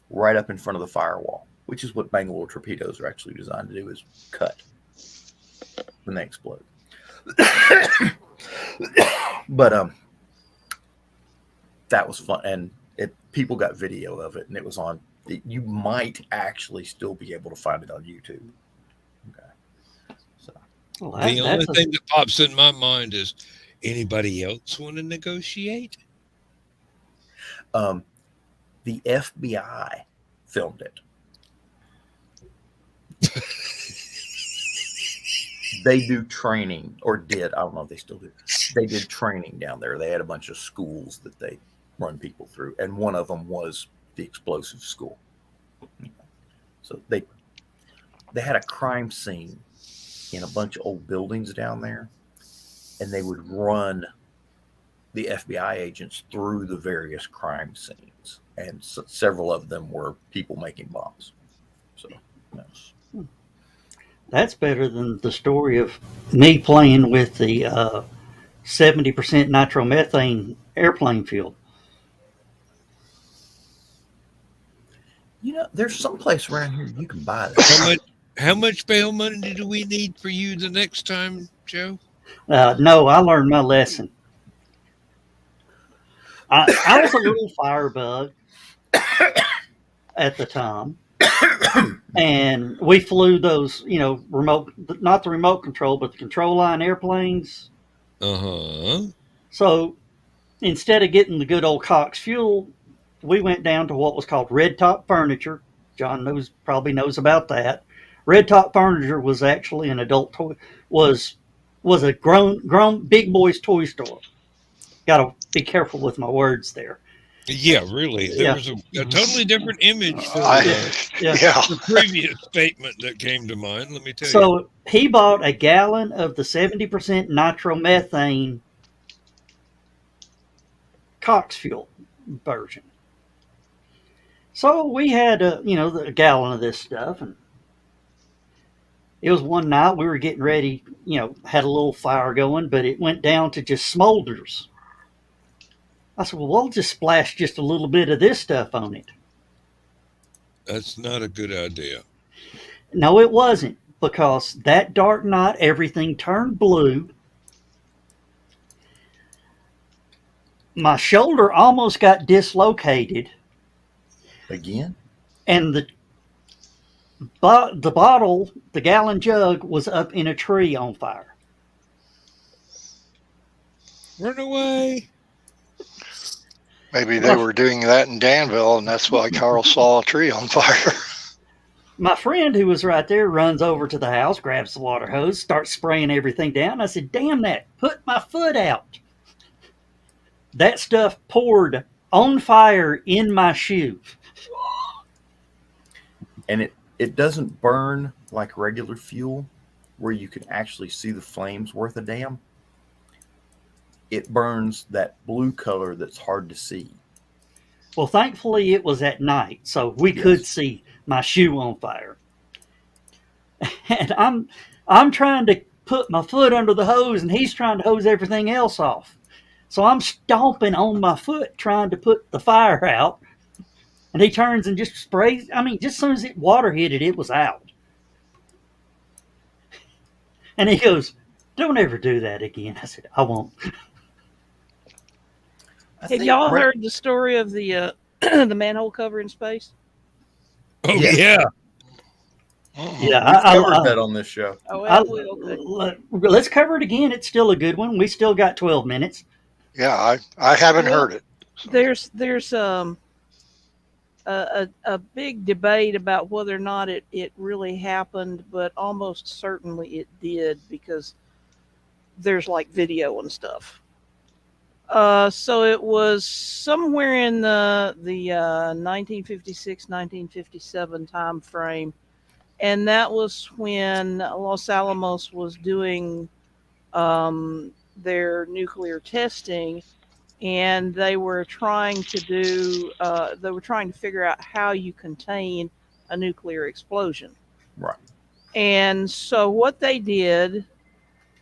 right up in front of the firewall, which is what Bangalore torpedoes are actually designed to do, is cut when they explode. But that was fun, and people got video of it, and it was on. You might actually still be able to find it on YouTube. Okay, so the only thing that pops in my mind is, anybody else want to negotiate? The FBI filmed it. They do training, or did. I don't know if they still do. They did training down there. They had a bunch of schools that they run people through, and one of them was the explosive school. So they had a crime scene in a bunch of old buildings down there, and they would run the FBI agents through the various crime scenes, and several of them were people making bombs. So yes. That's better than the story of me playing with the 70% nitromethane airplane fuel. There's some place around here you can buy that. How much bail money do we need for you the next time, Joe? No, I learned my lesson. I was a little firebug at the time. And we flew those, remote, not the remote control, but the control line airplanes. Uh-huh. So instead of getting the good old Cox fuel, we went down to what was called Red Top Furniture, John probably knows about that. Red Top Furniture was actually an adult toy, was a grown big boys toy store. Got to be careful with my words there. Yeah, really. There was a totally different image for Yeah. the previous statement that came to mind, let me tell you. So he bought a gallon of the 70% nitromethane Cox fuel version. So we had a gallon of this stuff, and it was one night we were getting ready, had a little fire going, but it went down to just smolders. I said, well, we'll just splash just a little bit of this stuff on it. That's not a good idea. No, it wasn't, because that dark night, everything turned blue. My shoulder almost got dislocated. Again? And the bottle, the gallon jug, was up in a tree on fire. Run away. Maybe they were doing that in Danville, and that's why Carl saw a tree on fire. My friend who was right there runs over to the house, grabs the water hose, starts spraying everything down. I said, damn that, put my foot out. That stuff poured on fire in my shoe. And it doesn't burn like regular fuel where you can actually see the flames worth a damn. It burns that blue color that's hard to see. Well, thankfully it was at night, so we could see my shoe on fire. And I'm trying to put my foot under the hose, and he's trying to hose everything else off. So I'm stomping on my foot trying to put the fire out. And he turns and just sprays. I mean, just as soon as water hit it, it was out. And he goes, don't ever do that again. I said, I won't. Have y'all heard the story of the the manhole cover in space? Oh, yeah. Yeah, I covered that on this show. Oh, well, let's cover it again. It's still a good one. We still got 12 minutes. Yeah, I haven't heard it. So. There's a big debate about whether or not it really happened, but almost certainly it did, because there's like video and stuff. So it was somewhere in the 1956, 1957 time frame, and that was when Los Alamos was doing their nuclear testing, and they were trying to figure out how you contain a nuclear explosion. Right. And so what they did,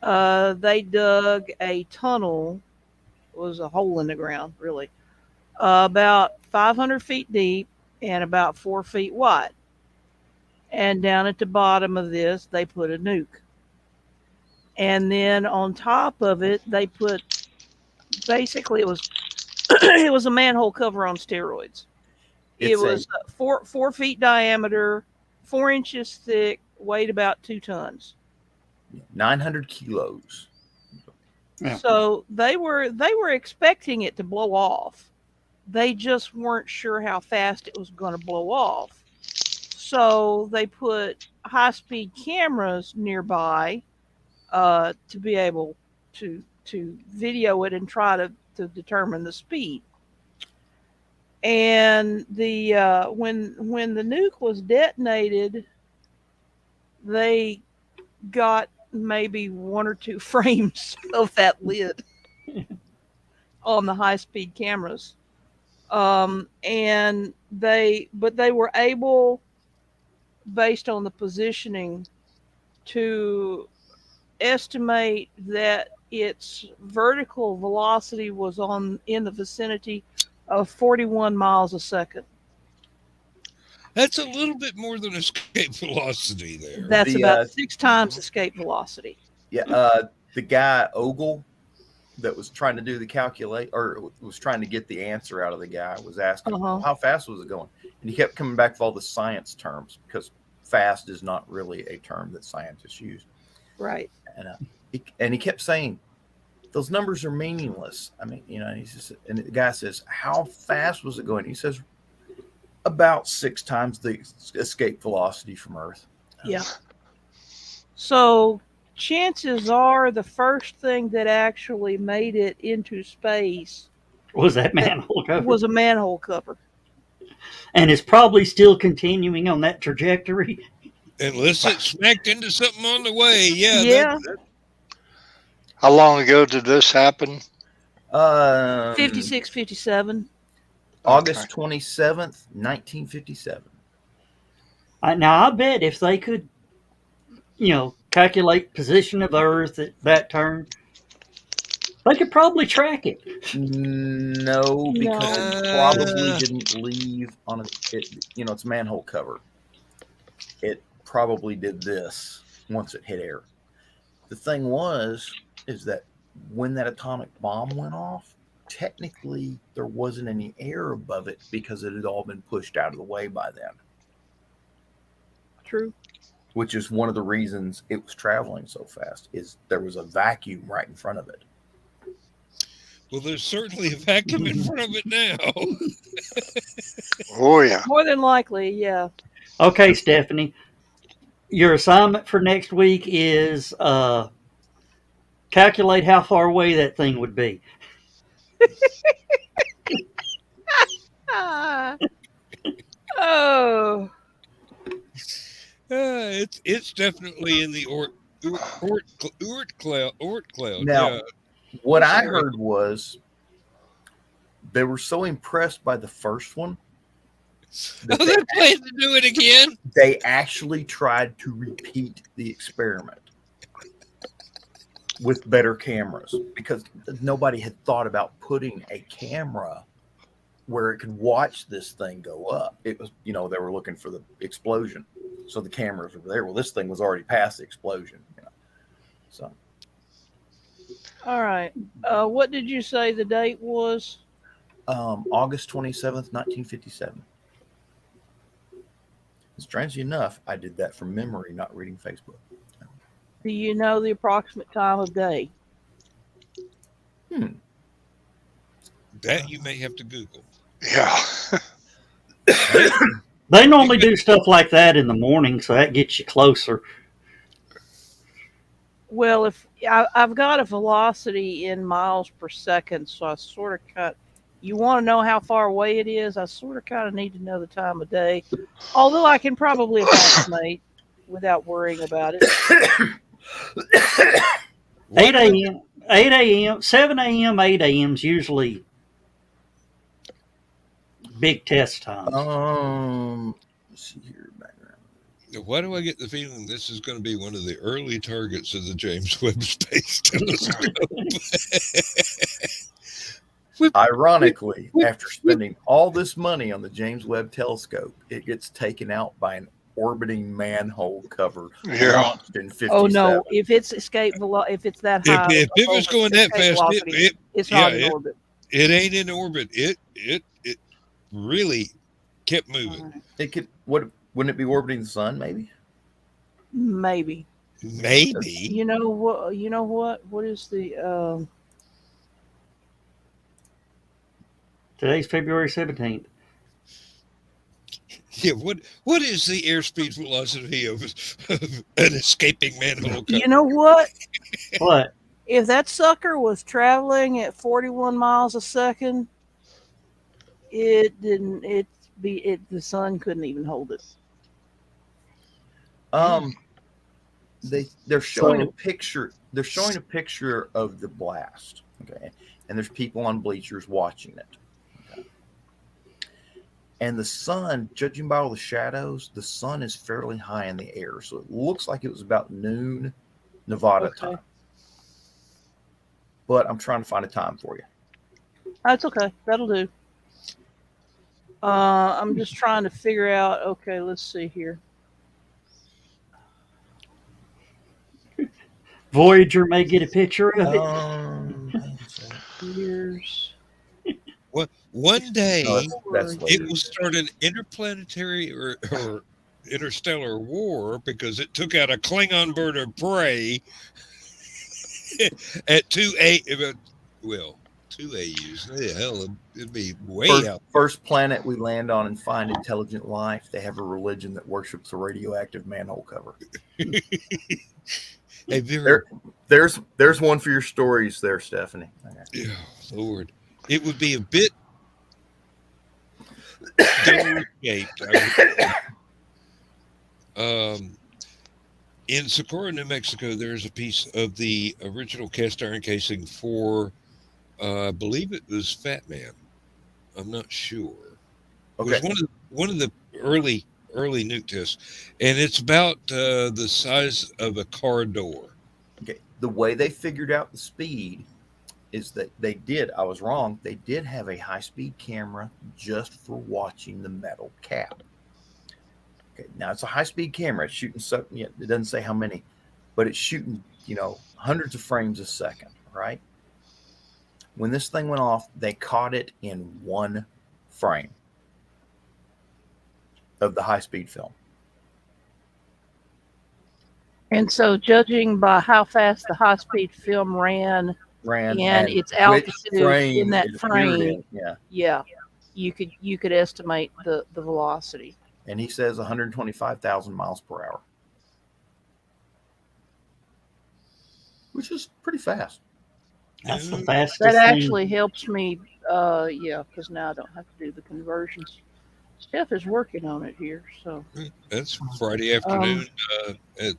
they dug a tunnel. It was a hole in the ground, really, about 500 feet deep and about 4 feet wide. And down at the bottom of this, they put a nuke. And then on top of it, they put, basically it was a manhole cover on steroids. It was 4 feet diameter, 4 inches thick, weighed about 2 tons. 900 kilos. Yeah. So they were expecting it to blow off. They just weren't sure how fast it was going to blow off. So they put high-speed cameras nearby to be able to video it and try to determine the speed. And the when the nuke was detonated, they got maybe 1 or 2 frames of that lid on the high-speed cameras, and they were able, based on the positioning, to estimate that its vertical velocity was in the vicinity of 41 miles a second. That's a little bit more than escape velocity there. That's about 6 times escape velocity. Yeah, the guy Ogle that was trying to do the calculate, or was trying to get the answer out of the guy, was asking how fast was it going, and he kept coming back with all the science terms, because fast is not really a term that scientists use. Right. And he kept saying those numbers are meaningless. I mean, and the guy says, how fast was it going? He says, About 6 times the escape velocity from Earth. Yeah. So chances are the first thing that actually made it into space Was that manhole cover? was a manhole cover. And it's probably still continuing on that trajectory. Unless it smacked into something on the way. Yeah. Yeah. How long ago did this happen? 56, 57. August 27th, 1957. Now, I bet if they could, calculate position of Earth at that turn, they could probably track it. No, because it probably didn't leave on it's manhole cover. It probably did this once it hit air. The thing is that when that atomic bomb went off, technically there wasn't any air above it because it had all been pushed out of the way by then. True. Which is one of the reasons it was traveling so fast, is there was a vacuum right in front of it. Well, there's certainly a vacuum in front of it now. Oh, yeah. More than likely, yeah. Okay, Stephanie. Your assignment for next week is calculate how far away that thing would be. Oh. It's definitely in the Oort cloud. Now, what I heard was they were so impressed by the first one that they're planning to do it again. They actually tried to repeat the experiment with better cameras, because nobody had thought about putting a camera where it could watch this thing go up. It was, they were looking for the explosion, so the cameras were there. Well, this thing was already past the explosion, so. All right. What did you say the date was? August 27th, 1957. Strangely enough, I did that from memory, not reading Facebook. Do you know the approximate time of day? That you may have to Google. Yeah. They normally do stuff like that in the morning, so that gets you closer. Well, if I've got a velocity in miles per second, so I sort of you want to know how far away it is, I sort of kind of need to know the time of day. Although I can probably approximate without worrying about it. 8 a.m., 7 a.m., 8 a.m. is usually big test times. Let's see here, background. Why do I get the feeling this is going to be one of the early targets of the James Webb Space Telescope? Ironically, after spending all this money on the James Webb Telescope, it gets taken out by an orbiting manhole cover launched in 57. Oh no! If it's escape velocity, if it's that high, if it was going that fast, it's not in orbit. It ain't in orbit. It really kept moving. It could. Wouldn't it be orbiting the sun? Maybe. Maybe. You know what? What is the? Today's February 17th. Yeah, what is the airspeed velocity of an escaping manhole cover? You know what? What? If that sucker was traveling at 41 miles a second, the sun couldn't even hold it. They're showing a picture. They're showing a picture of the blast. Okay, and there's people on bleachers watching it. And the sun, judging by all the shadows, the sun is fairly high in the air. So it looks like it was about noon Nevada time. But I'm trying to find a time for you. That's okay. That'll do. I'm just trying to figure out. Okay, let's see here. Voyager may get a picture of it. Years. One day, it will start an interplanetary or interstellar war because it took out a Klingon bird of prey at 2 2 AUs. Hell, it'd be way out. First planet we land on and find intelligent life, they have a religion that worships a radioactive manhole cover. Hey, there's one for your stories there, Stephanie. Okay. Yeah, Lord. It would be a bit shaped. In Socorro, New Mexico, there's a piece of the original cast iron casing for, I believe it was Fat Man. I'm not sure. Okay. It was one of the early nuke tests, and it's about the size of a car door. Okay. The way they figured out the speed is that I was wrong. They did have a high-speed camera just for watching the metal cap. Okay, now it's a high-speed camera. It's shooting it doesn't say how many, but it's shooting, hundreds of frames a second, right? When this thing went off, they caught it in one frame of the high-speed film. And so, judging by how fast the high-speed film ran and its altitude in that frame, you could estimate the velocity. And he says 125,000 miles per hour, which is pretty fast. That's the fastest. That actually helps me, because now I don't have to do the conversions. Steph is working on it here, so that's Friday afternoon at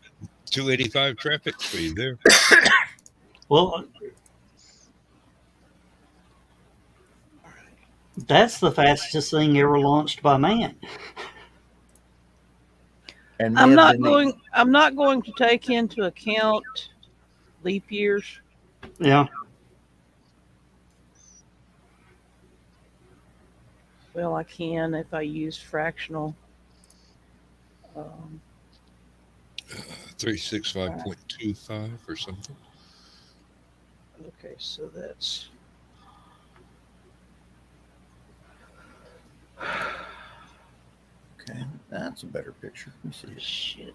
285 traffic speed there. Well, that's the fastest thing ever launched by man. And I'm not going to take into account leap years. Yeah. Well, I can if I use fractional. 365.25 or something. Okay, so that's. Okay, that's a better picture. Let me see it. Shit.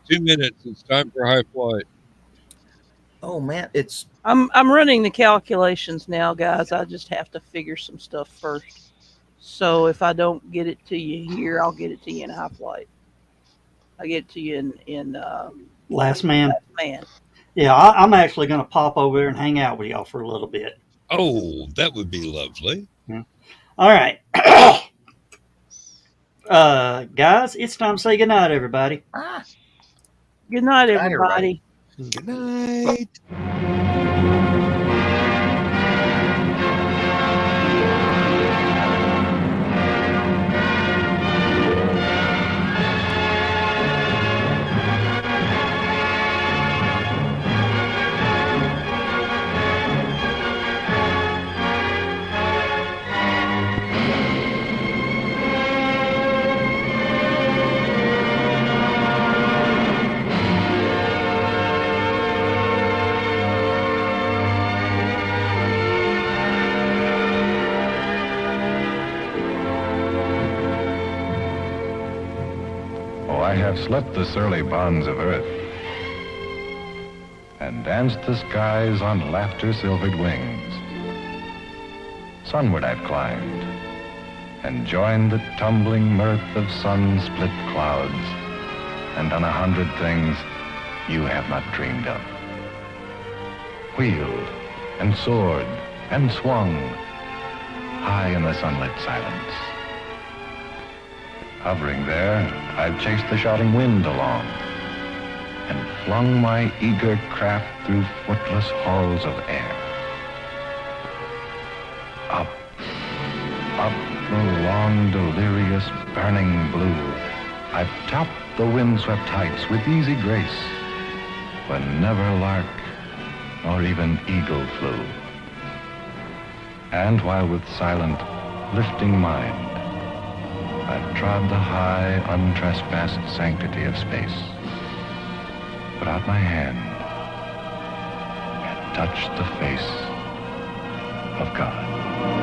2 minutes. It's time for high flight. Oh man, I'm running the calculations now, guys. I just have to figure some stuff first. So if I don't get it to you here, I'll get it to you in high flight. I get it to you in Last Man. Yeah, I'm actually going to pop over there and hang out with y'all for a little bit. Oh, that would be lovely. Yeah. All right. Guys, it's time to say goodnight, everybody. Good night, everybody. Good night. I have slept the surly bonds of earth and danced the skies on laughter-silvered wings. Sunward I've climbed and joined the tumbling mirth of sun-split clouds and done 100 things you have not dreamed of. Wheeled and soared and swung high in the sunlit silence. Hovering there, I've chased the shouting wind along and flung my eager craft through footless halls of air. Up, up the long, delirious, burning blue, I've topped the windswept heights with easy grace, when never lark nor even eagle flew. And while with silent, lifting mind, I've trod the high, untrespassed sanctity of space, put out my hand and touched the face of God.